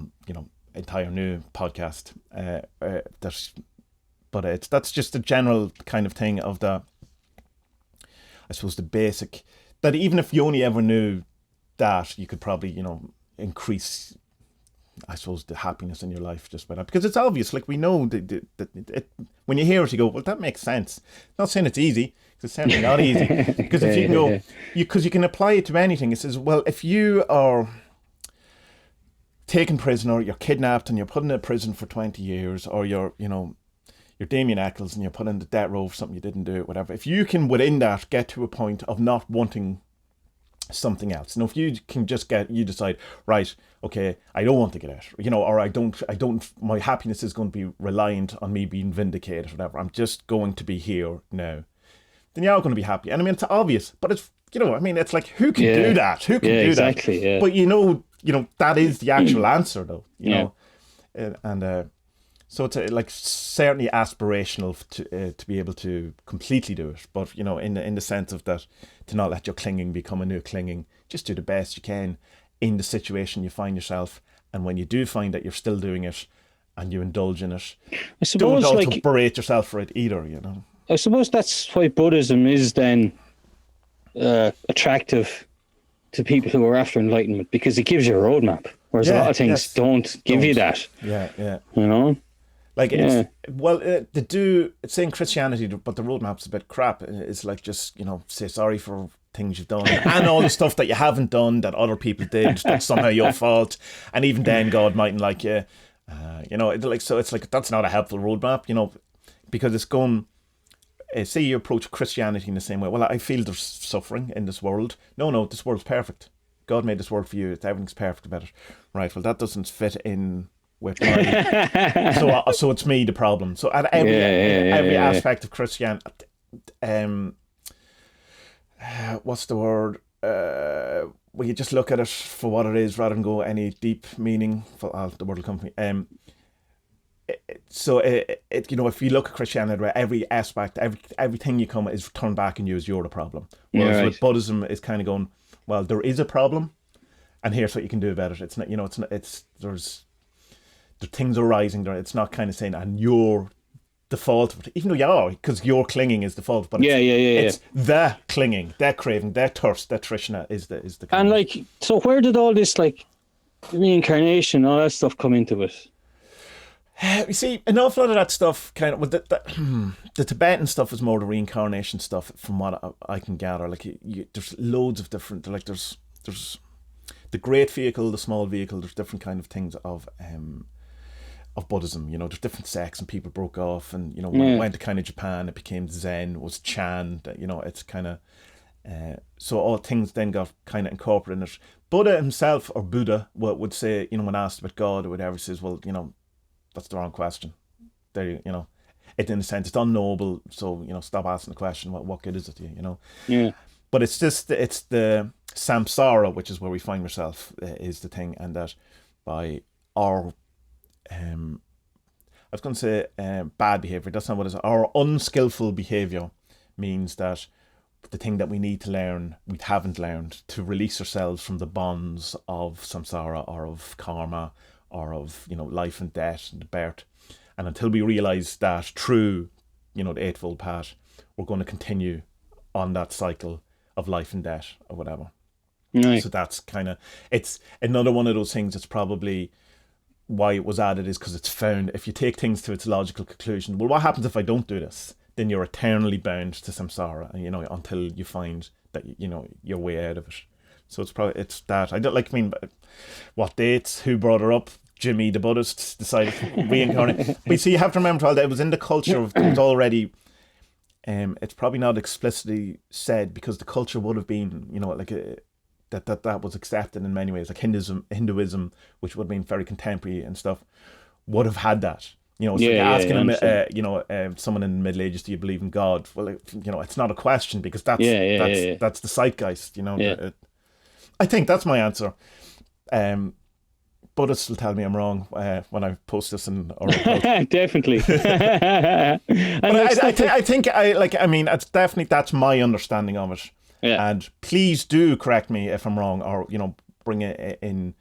entire new podcast. That's just a general kind of thing of the, I suppose, the basic, that even if you only ever knew that, you could probably increase, I suppose, the happiness in your life just by that, because it's obvious. Like, we know that when you hear it, you go, well, that makes sense. Not saying it's easy, because it's certainly not easy. Because if you can go, because you can apply it to anything. It says, well, if you are taken prisoner, you're kidnapped and you're put in a prison for 20 years, or you're Damien Eccles and you're put in the death row for something you didn't do, whatever. If you can, within that, get to a point of not wanting something else. Now, if you can just you decide, right, okay, I don't want to get out, or I don't, my happiness is going to be reliant on me being vindicated, whatever. I'm just going to be here now. Then you're going to be happy. And I mean, it's obvious, but it's, it's like, who can do that? Who can do exactly, that? But that is the actual answer, though, and so it's like certainly aspirational to be able to completely do it, but in the sense of that, to not let your clinging become a new clinging. Just do the best you can in the situation you find yourself, and when you do find that you're still doing it and you indulge in it, I suppose, don't also berate yourself for it either. I suppose that's why Buddhism is then attractive to people who are after enlightenment, because it gives you a roadmap, whereas a lot of things don't give you that. Like, they do, it's saying Christianity, but the roadmap's a bit crap. It's like, just, say sorry for things you've done, and all the stuff that you haven't done that other people did, that's somehow your fault. And even then, God mightn't like you. So it's like, that's not a helpful roadmap, because it's going, say you approach Christianity in the same way. Well, I feel there's suffering in this world. No, this world's perfect. God made this world for you. Everything's perfect about it. Right, well, that doesn't fit in with my so it's me the problem. So at every aspect of Christianity, what's the word, well, you just look at it for what it is rather than go any deep meaning for the word will come from me. So if you look at Christianity, every aspect, everything you come is turned back on you as you're the problem. Whereas with Buddhism, is kind of going, well, there is a problem, and here's what you can do about it. It's not, the things arising there. It's not kind of saying, and you're the fault of it, even though you are, because your clinging is the fault. But it's the clinging, that craving, that thirst, that trishna is the. And like, so where did all this like reincarnation, all that stuff come into it? You see, an awful lot of that stuff kind of, the Tibetan stuff is more the reincarnation stuff, from what I can gather. Like, there's loads of different, like there's the great vehicle, the small vehicle. There's different kind of things of Buddhism. There's different sects, and people broke off, and when it went to kind of Japan, it became Zen, was Chan. It's kind of so all things then got kind of incorporated in it. Buddha himself, or Buddha, would say, when asked about God or whatever, he says, well, that's the wrong question. There, it, in a sense, it's unknowable. So stop asking the question. What good is it to you? Yeah. But it's the samsara, which is where we find ourselves, is the thing, and that by our I was going to say bad behavior. That's not what it is. Our unskillful behavior means that the thing that we need to learn, we haven't learned, to release ourselves from the bonds of samsara, or of karma, or of, you know, life and death and birth. And until we realize that through, you know, the Eightfold Path, we're going to continue on that cycle of life and death or whatever. Right. So that's kind of, it's another one of those things that's probably why it was added, is because it's found, if you take things to its logical conclusion, well, what happens if I don't do this? Then you're eternally bound to samsara, you know, until you find that, you know, your way out of it. So it's probably, it's that. I don't like, I mean, what dates, who brought her up? Jimmy the Buddhist decided to reincarnate. But so you have to remember, that it was in the culture of, it was already, it's probably not explicitly said, because the culture would have been, you know, like that was accepted in many ways, like Hinduism, which would have been very contemporary and stuff, would have had that. You know, so asking him, you know, someone in the Middle Ages, do you believe in God? Well, you know, it's not a question, because that's the zeitgeist. You know, I think that's my answer. Buddhists will tell me I'm wrong when I post this in our definitely. But I think it's definitely, that's my understanding of it. Yeah. And please do correct me if I'm wrong, or, you know, bring it in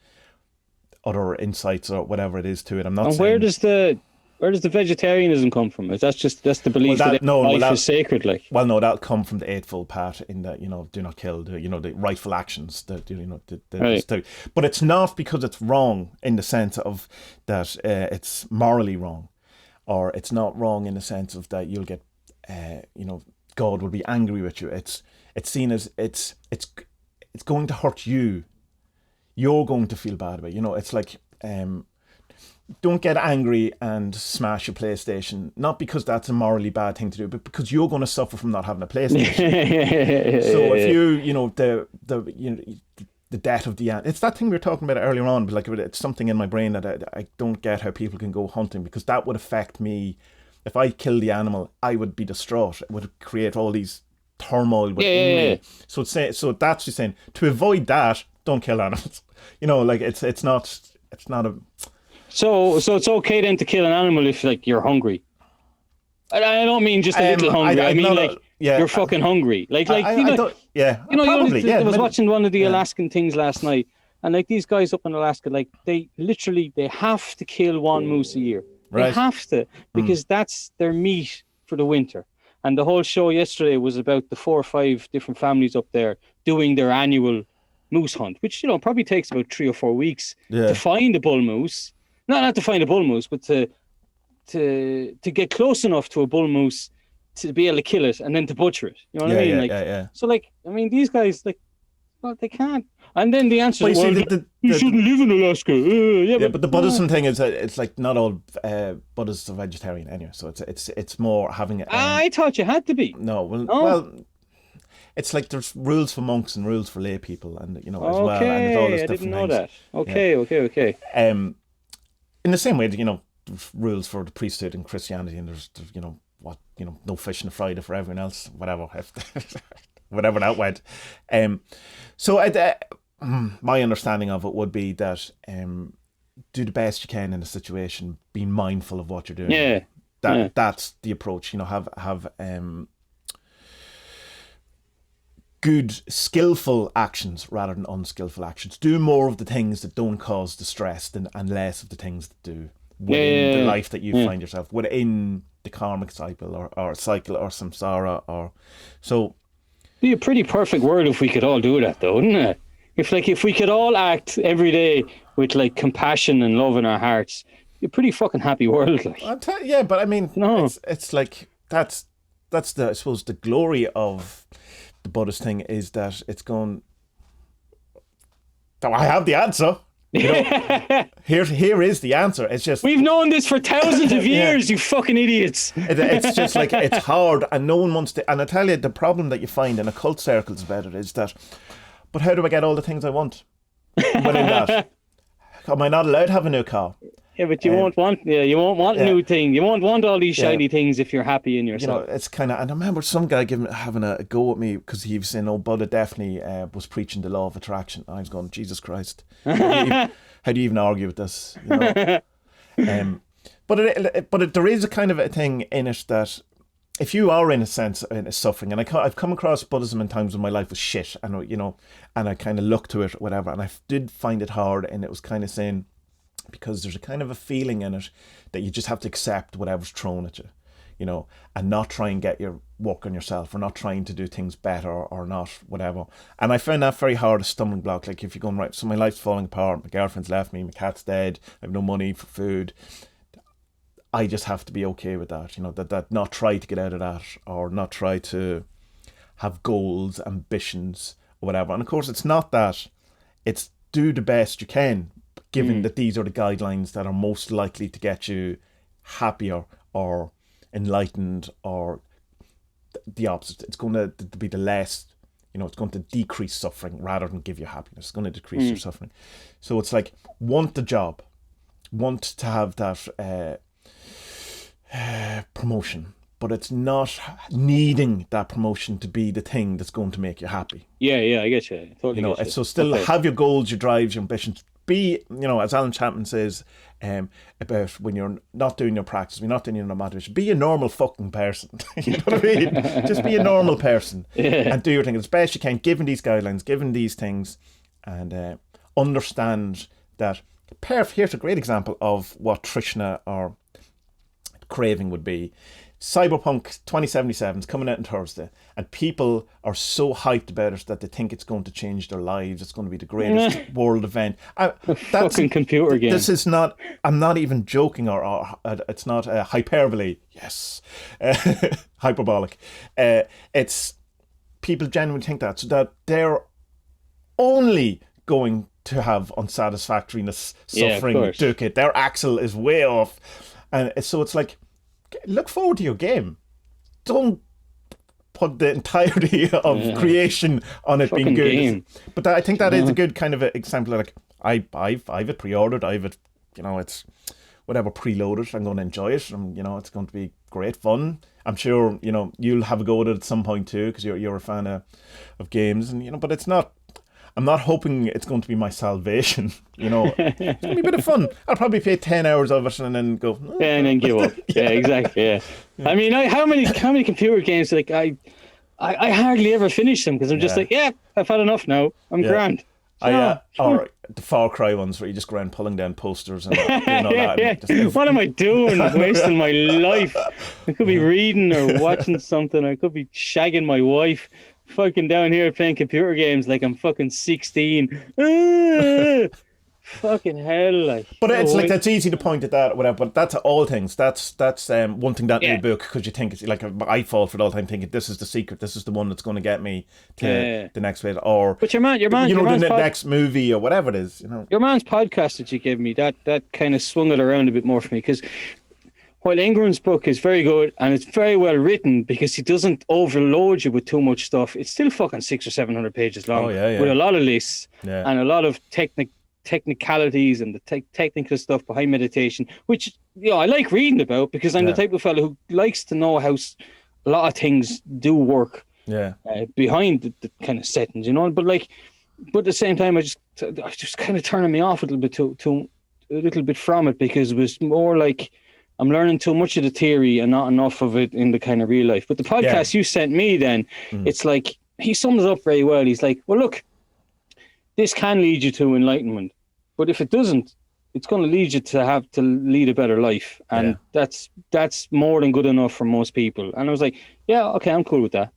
other insights or whatever it is to it. I'm not. And saying... where does the vegetarianism come from? That's the belief that life is sacred. Like, well, no, that'll come from the Eightfold Path, in that, you know, do not kill, you know, the rightful actions, right. But it's not because it's wrong in the sense of that it's morally wrong, or it's not wrong in the sense of that you'll get, you know, God will be angry with you. It's seen as it's going to hurt you. You're going to feel bad about it. You know, it's like, don't get angry and smash your PlayStation, not because that's a morally bad thing to do, but because you're going to suffer from not having a PlayStation. So if you know, the death of the animal, it's that thing we were talking about earlier on, but like, it's something in my brain that I don't get how people can go hunting, because that would affect me. If I killed the animal, I would be distraught. It would create all these turmoil within me. So that's just saying, to avoid that, don't kill animals. You know, like it's not a. So it's okay then to kill an animal if, like, you're hungry. I don't mean just a little hungry. I mean you're fucking hungry. Like I was watching one of the Alaskan things last night, and like these guys up in Alaska, like they have to kill one moose a year. Right. They have to, because that's their meat for the winter. And the whole show yesterday was about the 4 or 5 different families up there doing their annual moose hunt, which, you know, probably takes about 3 or 4 weeks to find a bull moose. Not to find a bull moose, but to get close enough to a bull moose to be able to kill it and then to butcher it. You know what I mean? So, like, I mean, these guys, like, well, they can't. And then the answer is, you shouldn't live in Alaska. But the Buddhism thing is, it's like not all Buddhists are vegetarian anyway. So it's more having. I thought you had to be. No, well, it's like there's rules for monks and rules for lay people, and, you know, as well. And there's all this different know things. That. Okay. In the same way, you know, there's rules for the priesthood in Christianity, and there's you know, what, you know, no fish on a Friday for everyone else, whatever, whatever that went. So my understanding of it would be that do the best you can in a situation, being mindful of what you're doing. That's the approach. You know, have good, skillful actions rather than unskillful actions. Do more of the things that don't cause distress and less of the things that do within the life that you find yourself, within the karmic cycle or cycle or samsara. Or so. It'd be a pretty perfect world if we could all do that, though, wouldn't it? If we could all act every day with, like, compassion and love in our hearts, it'd be a pretty fucking happy world. Like. But I mean, it's like that's the, I suppose, the glory of the Buddhist thing is that it's gone. I have the answer. You know, here is the answer. It's just, we've known this for thousands of years. You fucking idiots. It's just like, it's hard, and no one wants to. And I tell you, the problem that you find in occult circles about it is that, but how do I get all the things I want within that? Am I not allowed to have a new car? Yeah, but you won't want a new thing. You won't want all these shiny things if you're happy in yourself. You know, it's kind of, and I remember some guy having a go at me because he was saying, Buddha definitely was preaching the law of attraction. And I was going, Jesus Christ, how do you even argue with this? You know? But there is a kind of a thing in it that if you are in a sense in a suffering, and I've come across Buddhism in times when my life was shit, and, you know, and I kind of looked to it or whatever, and I did find it hard, and it was kind of saying, because there's a kind of a feeling in it that you just have to accept whatever's thrown at you, you know, and not try and get your work on yourself, or not trying to do things better, or not whatever. And I found that very hard, a stumbling block. Like if you're going, right, so my life's falling apart, my girlfriend's left me, my cat's dead, I have no money for food. I just have to be okay with that, you know, that not try to get out of that, or not try to have goals, ambitions, or whatever. And of course, it's not that. It's do the best you can, given that these are the guidelines that are most likely to get you happier or enlightened, or the opposite. It's going to be the less, you know, it's going to decrease suffering rather than give you happiness. It's going to decrease your suffering. So it's like, want the job, want to have that promotion, but it's not needing that promotion to be the thing that's going to make you happy. Yeah, I get you. Totally, you know, get you. So still have your goals, your drives, your ambitions. Be, you know, as Alan Chapman says, about when you're not doing your practice, when you're not doing your motivation, be a normal fucking person. You know what I mean? Just be a normal person and do your thing as best you can, given these guidelines, given these things, and understand that. Here's a great example of what Trishna or craving would be. Cyberpunk 2077 is coming out on Thursday, and people are so hyped about it that they think it's going to change their lives. It's going to be the greatest world event. Fucking computer game. This is not, I'm not even joking, or it's not hyperbole. Yes. Hyperbolic. It's, people genuinely think that, so that they're only going to have unsatisfactoriness, suffering, dukkha. Their axle is way off. And so it's like, look forward to your game. Don't put the entirety of creation on it being good. Game. But I think that is a good kind of example. Like I've it pre-ordered. I've it, you know, it's whatever preloaded. I'm going to enjoy it, and you know, it's going to be great fun. I'm sure, you know, you'll have a go at it at some point too, because you're a fan of games, and you know. But it's not. I'm not hoping it's going to be my salvation, you know. It's going to be a bit of fun. I'll probably play 10 hours of it and then go... Oh. Yeah, and then give up. Yeah, exactly, yeah. I mean, how many computer games, like, I hardly ever finish them, because I'm just like, I've had enough now. I'm grand. Or the Far Cry ones where you just go around pulling down posters and doing all that. Just, what am I doing? Wasting my life. I could be reading or watching something. I could be shagging my wife. Fucking down here playing computer games like I'm fucking 16. Fucking hell, like. But it's like, that's easy to point at that or whatever, but that's all things. That's wanting that new book because you think it's like, I fall for it all the time thinking this is the secret, this is the one that's going to get me to the next bit, or but your man, you know, the next movie or whatever it is, you know. Your man's podcast that you gave me, that kind of swung it around a bit more for me, because while Ingram's book is very good and it's very well written because he doesn't overload you with too much stuff, it's still fucking 600 or 700 pages long with a lot of lists and a lot of technicalities and the technical stuff behind meditation, which, you know, I like reading about, because I'm the type of fellow who likes to know how a lot of things do work behind the kind of settings, you know. But at the same time, I just kind of turning me off a little bit from it, because it was more like I'm learning too much of the theory and not enough of it in the kind of real life. But the podcast you sent me then, it's like, he sums it up very well. He's like, well, look, this can lead you to enlightenment, but if it doesn't, it's going to lead you to lead a better life. And that's more than good enough for most people. And I was like, yeah, okay, I'm cool with that.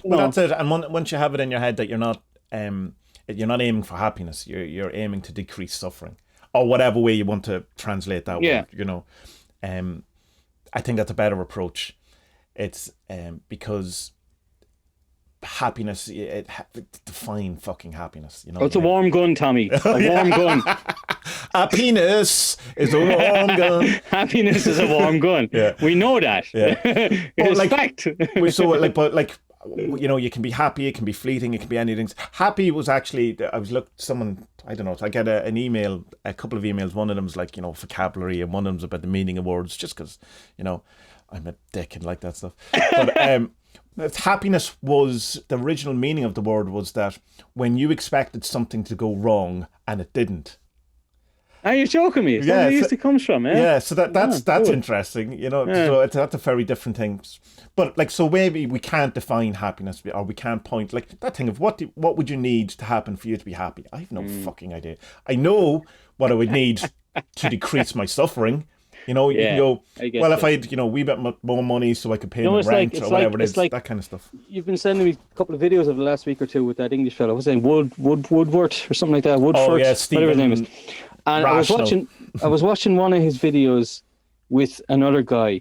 Well, that's it. And once you have it in your head that you're not aiming for happiness, you're aiming to decrease suffering, or whatever way you want to translate that word, you know. I think that's a better approach. It's because happiness, define fucking happiness, you know. It's a warm gun, Tommie. A warm gun. Happiness is a warm gun. Happiness is a warm gun. We know that. It's fact. But you know, you can be happy, it can be fleeting, it can be anything. Happy was actually, I get an email, a couple of emails. One of them was like, you know, vocabulary, and one of them was about the meaning of words, just because, you know, I'm a dick and like that stuff. But happiness was, the original meaning of the word was that when you expected something to go wrong and it didn't. Are you joking me? Is that where it used to come from, eh? Yeah, so that's interesting, you know. So that's a very different thing. But so maybe we can't define happiness, or we can't point, like that thing of what would you need to happen for you to be happy? I have no fucking idea. I know what I would need to decrease my suffering. You know, you can go, well, if I had, you know, a wee bit more money so I could pay my rent or whatever it is, that kind of stuff. You've been sending me a couple of videos of the last week or two with that English fellow. What's his name? Woodward or something like that. Woodford, whatever his name is. And I was watching one of his videos with another guy,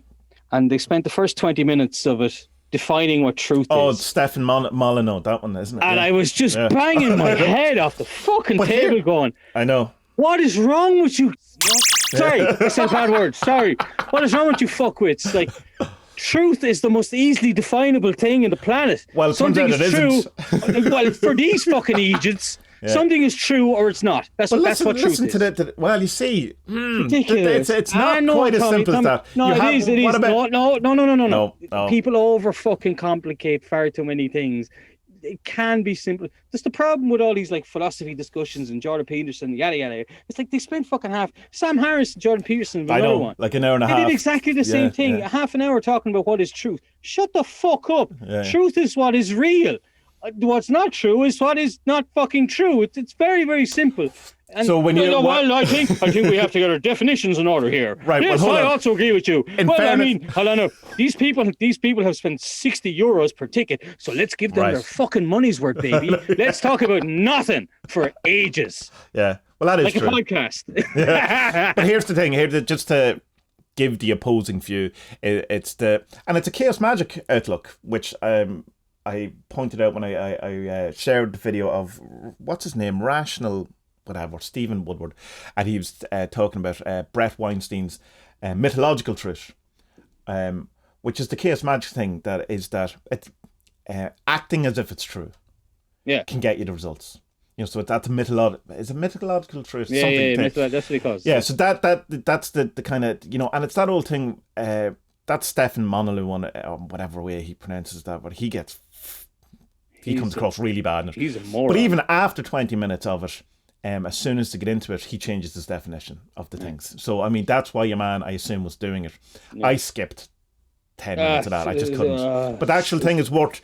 and they spent the first 20 minutes of it defining what truth is. Oh, Stefan Molyneux, that one, isn't it? And I was just banging my head off the fucking table going, I know. What is wrong with you? Sorry, I said a bad word. Sorry. What is wrong with you fuckwits? Like, truth is the most easily definable thing in the planet. Well, something is true. Well, for these fucking Egypts, something is true or it's not. That's what truth is. Well, you see, ridiculous. It's not quite as simple as that. No, it is. No. No. People over fucking complicate far too many things. It can be simple. That's the problem with all these like philosophy discussions and Jordan Peterson, yada yada. It's like they spent fucking half. Sam Harris and Jordan Peterson, another one, like an hour and a half. They did exactly the same thing. A half an hour talking about what is truth. Shut the fuck up. Yeah. Truth is what is real. What's not true is what is not fucking true. It's very, very simple. And so when I think we have to get our definitions in order here. Right. Yes, well, I also agree with you. Hold on. These people have spent €60 per ticket, so let's give them their fucking money's worth, baby. Let's talk about nothing for ages. Yeah. Well, that is like true. A podcast. Yeah. But here's the thing. Just to give the opposing view, it's a chaos magic outlook, which I pointed out when I shared the video of what's his name, Rational. Whatever, Stephen Woodward, and he was talking about Brett Weinstein's mythological truth, which is the chaos magic thing. That it's acting as if it's true, can get you the results. You know, so that's a mythological truth. Yeah, that's what it calls. Yeah, so that's the kind of, you know, and it's that old thing. That's Stefan Molyneux one, whatever way he pronounces that, but he comes across really bad. He's a moron. But even after 20 minutes of it. As soon as they get into it, he changes his definition of the things. So, I mean, that's why your man, I assume, was doing it. Yeah. I skipped 10 minutes of that. I just couldn't. But the actual thing is worth...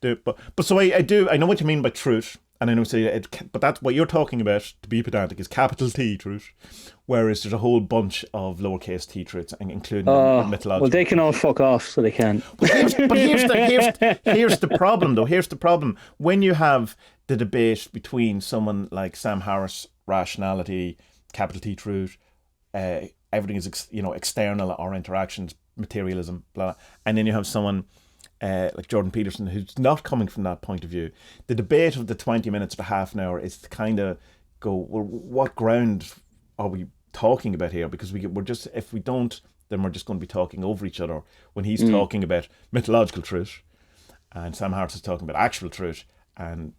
But so I know what you mean by truth. And I know but that's what you're talking about, to be pedantic, is capital T truth. Whereas there's a whole bunch of lowercase t truths, including mythological. Well, they can all fuck off, so they can. But here's the problem, though. Here's the problem. When you have the debate between someone like Sam Harris, rationality, capital T truth, everything is external or interactions, materialism, blah, and then you have someone like Jordan Peterson who's not coming from that point of view. The debate of the 20 minutes to half an hour is to kind of go, well, what ground are we talking about here? Because we're just, if we don't, then we're just going to be talking over each other when he's talking about mythological truth and Sam Harris is talking about actual truth. And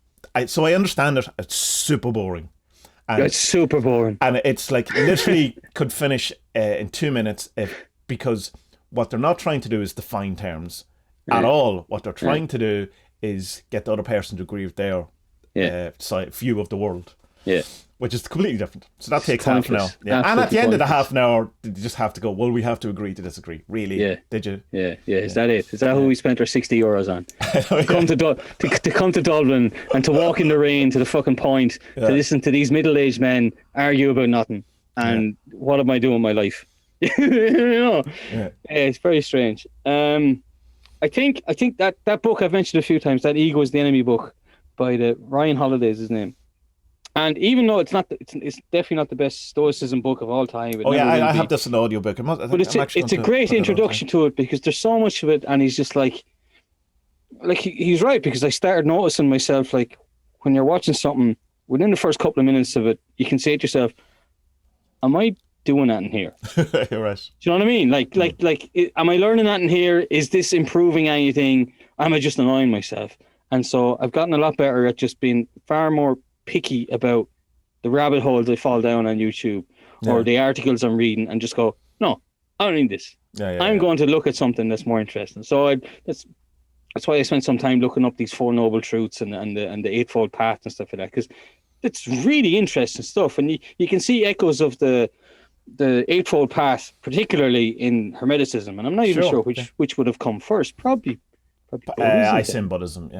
so I understand it. It's super boring. And it's super boring. And it's like literally could finish in 2 minutes because what they're not trying to do is define terms at all. What they're trying to do is get the other person to agree with their view of the world. Yeah. Which is completely different. So that takes half an hour. Yeah. And at the end of the half an hour, you just have to go, well, we have to agree to disagree. Really? Yeah. Did you? Yeah. Is that it? Is that who we spent our €60 on? To come to Dublin and to walk in the rain to the fucking point, to listen to these middle-aged men argue about nothing. And what am I doing with my life? It's very strange. I think that book I've mentioned a few times, that Ego is the Enemy book by Ryan Holiday is his name. And even though it's definitely not the best Stoicism book of all time. I have this in audiobook. But it's a great introduction to it because there's so much of it, and he's just like he's right, because I started noticing myself, like, when you're watching something, within the first couple of minutes of it, you can say to yourself, am I doing that in here? You're right. Do you know what I mean? Like, am I learning that in here? Is this improving anything? Am I just annoying myself? And so I've gotten a lot better at just being far more picky about the rabbit holes I fall down on YouTube or the articles I'm reading, and just go, no, I don't need this. I'm going to look at something that's more interesting. So that's why I spent some time looking up these Four Noble Truths and the Eightfold Path and stuff like that, because it's really interesting stuff, and you can see echoes of the Eightfold Path, particularly in Hermeticism, and I'm not even sure which would have come first. Probably I assume Buddhism,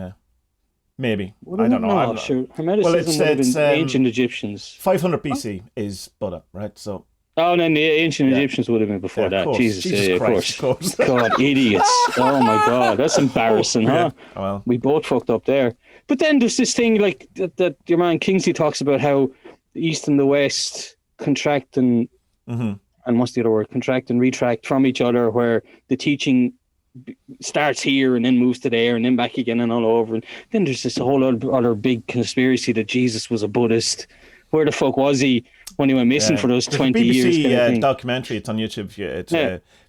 maybe. I don't know. Hermeticism would have been ancient Egyptians. 500 BC is Buddha, right? So Oh, and then the ancient Egyptians would have been before that. Jesus Christ, of course. God, idiots. Oh my God, that's embarrassing, huh? Oh, well. We both fucked up there. But then there's this thing like that your man Kingsley talks about, how the East and the West contract and what's the other word? Contract and retract from each other, where the teaching starts here and then moves to there and then back again and all over. And then there's this whole other big conspiracy that Jesus was a Buddhist. Where the fuck was he when he went missing for those 20 years? BBC documentary, it's on YouTube. It's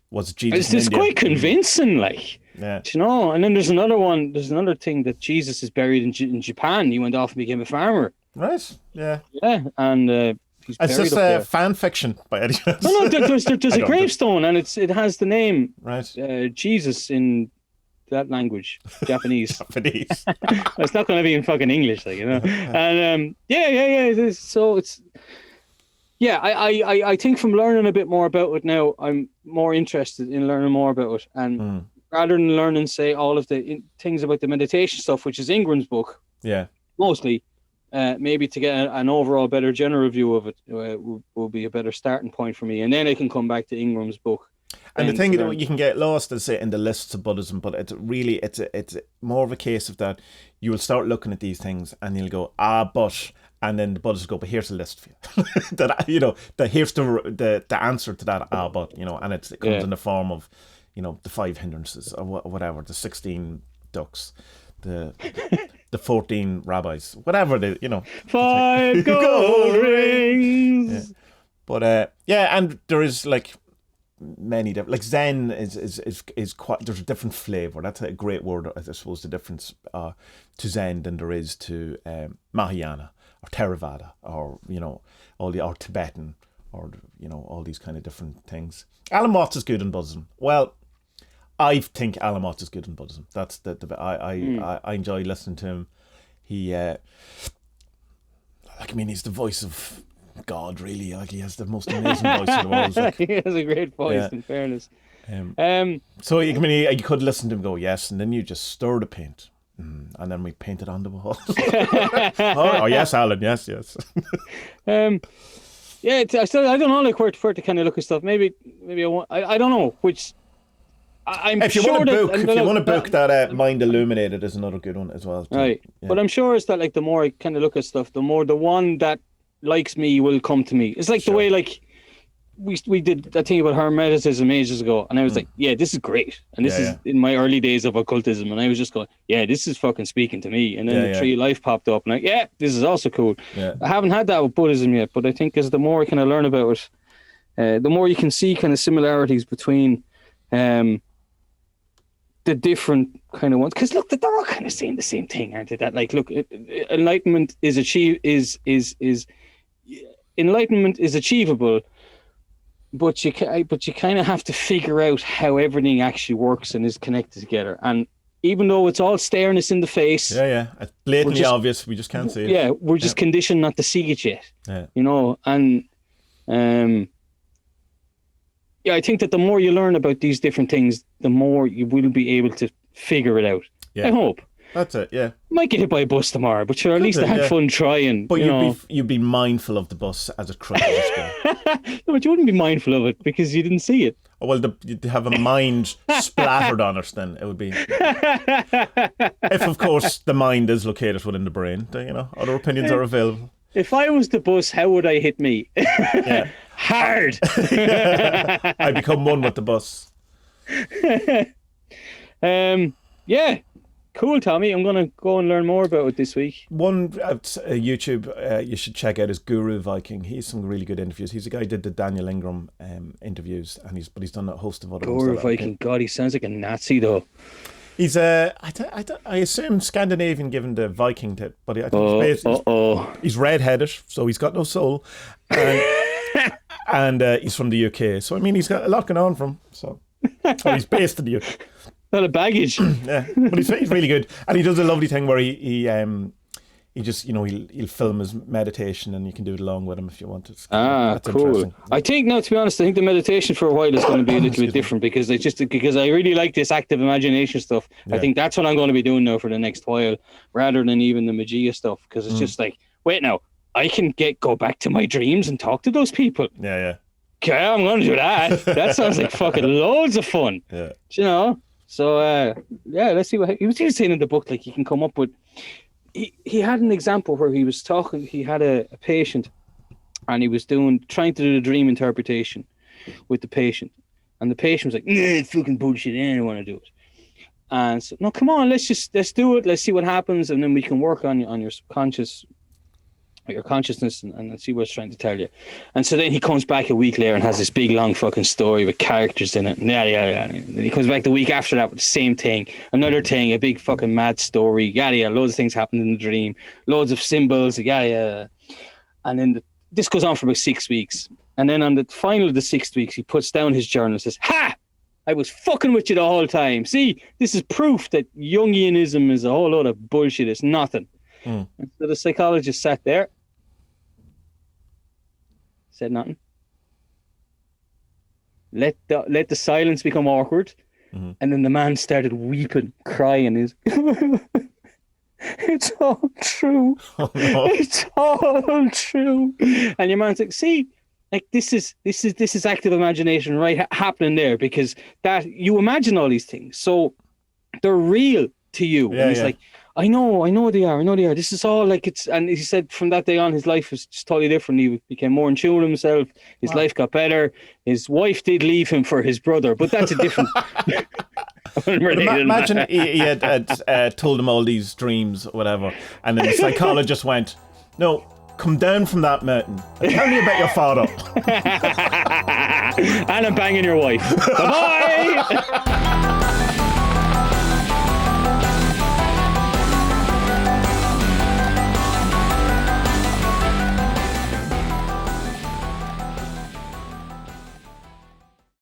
was Jesus in It's India. quite convincing, like. Yeah. You know, and then there's another one. There's another thing that Jesus is buried in Japan. He went off and became a farmer. Right. Yeah. Yeah, and he's buried it's just fan fiction by any chance. No, there's a gravestone, and it has the name Jesus in that language, Japanese. Japanese. It's not going to be in fucking English, like, you know. And so it's. Yeah, I think from learning a bit more about it now, I'm more interested in learning more about it, and rather than learning, say, all of the things about the meditation stuff, which is Ingram's book, mostly, maybe to get an overall better general view of it will be a better starting point for me, and then I can come back to Ingram's book. And the thing is, you can get lost, as say, in the lists of Buddhism, but it's more of a case of that you will start looking at these things and you'll go, but. And then the Buddhists go, but here's a list for you. Here's the answer to that, but, and it comes in the form of, the 5 hindrances or whatever, the 16 ducks, the 14 rabbis, whatever 5 gold rings. Yeah. But and there is like many different, like Zen is quite, there's a different flavor. That's a great word, I suppose, the difference to Zen than there is to Mahayana or Theravada or or Tibetan or all these kind of different things. Alan Watts is good in Buddhism. Well, I think Alan Watts is good in Buddhism. That's I enjoy listening to him. He he's the voice of God, really. Like, he has the most amazing voice in the world. Like, he has a great voice, in fairness. So you could listen to him go, yes, and then you just stir the paint. And then we painted on the wall. oh yes, Alan, yes. I don't know, like, where to kind of look at stuff. Maybe I don't know which. If you want a book that Mind Illuminated is another good one as well. Too. Right, but I'm sure it's that, like, the more I kind of look at stuff, the more the one that likes me will come to me. It's like the way, like, we did that thing about Hermeticism ages ago, and I was like, yeah, this is great, and this is in my early days of occultism, and I was just going, yeah, this is fucking speaking to me. And then the Tree of Life popped up, and like, yeah, this is also cool. I haven't had that with Buddhism yet, but I think as the more I kind of learn about it, the more you can see kind of similarities between the different kind of ones. Because look, they're all kind of saying the same thing, aren't they? That, like, look, enlightenment is enlightenment is achievable. But you kind of have to figure out how everything actually works and is connected together. And even though it's all staring us in the face, it's blatantly obvious, we just can't see it. Yeah, we're just conditioned not to see it yet. And I think that the more you learn about these different things, the more you will be able to figure it out. I hope. That's it. Yeah. Might get hit by a bus tomorrow, but sure, at least I had fun trying. But you'd be mindful of the bus as it crashes. No, but you wouldn't be mindful of it because you didn't see it. Oh, well, you'd have a mind splattered on us. Then it would be. If, of course, the mind is located within the brain, other opinions are available. If I was the bus, how would I hit me? Hard. I become one with the bus. Cool, Tommie. I'm going to go and learn more about it this week. One YouTube you should check out is Guru Viking. He's some really good interviews. He's a guy who did the Daniel Ingram interviews, and he's done a host of other ones. Guru Viking, God, he sounds like a Nazi though. He's I assume Scandinavian, given the Viking tip, but I think he's red-headed, so he's got no soul, and he's from the UK. So I mean, he's got a lot going on for him. So he's based in the UK. Not a baggage. But he's really good, and he does a lovely thing where he just he'll film his meditation, and you can do it along with him if you want it. That's cool. I think now, to be honest, I think the meditation for a while is going to be a little bit different because I really like this active imagination stuff. I think that's what I'm going to be doing now for the next while, rather than even the Magia stuff, because it's just like, wait, now I can go back to my dreams and talk to those people. okay, I'm going to do that. That sounds like fucking loads of fun. Yeah. You know? So, yeah, let's see what he was saying in the book. Like, he can come up with... He had an example where he was talking... He had a patient, and he was trying to do the dream interpretation with the patient. And the patient was like, nah, it's fucking bullshit. I don't want to do it. And so, no, come on, let's do it. Let's see what happens, and then we can work on your subconscious, your consciousness, and see what it's trying to tell you. And so then he comes back a week later and has this big long fucking story with characters in it. Yeah. And then he comes back the week after that with the same thing, another thing, a big fucking mad story. Yeah. Loads of things happened in the dream, loads of symbols. Yeah. And then this goes on for about 6 weeks. And then on the final of the 6 weeks, he puts down his journal and says, "Ha! I was fucking with you the whole time. See, this is proof that Jungianism is a whole load of bullshit. It's nothing." And so the psychologist sat there, said nothing. Let the silence become awkward. And then the man started weeping, crying. He's it's all true. Oh, no. It's all true. And your man's like, see, like this is active imagination right happening there, because that you imagine all these things, so they're real to you. And he's like, I know they are. This is all like it's. And he said from that day on, his life was just totally different. He became more in tune with himself. His life got better. His wife did leave him for his brother, but that's a different. Imagine he had told him all these dreams, or whatever, and then the psychologist went, "No, come down from that mountain and tell me about your father." And I'm banging your wife. Bye-bye!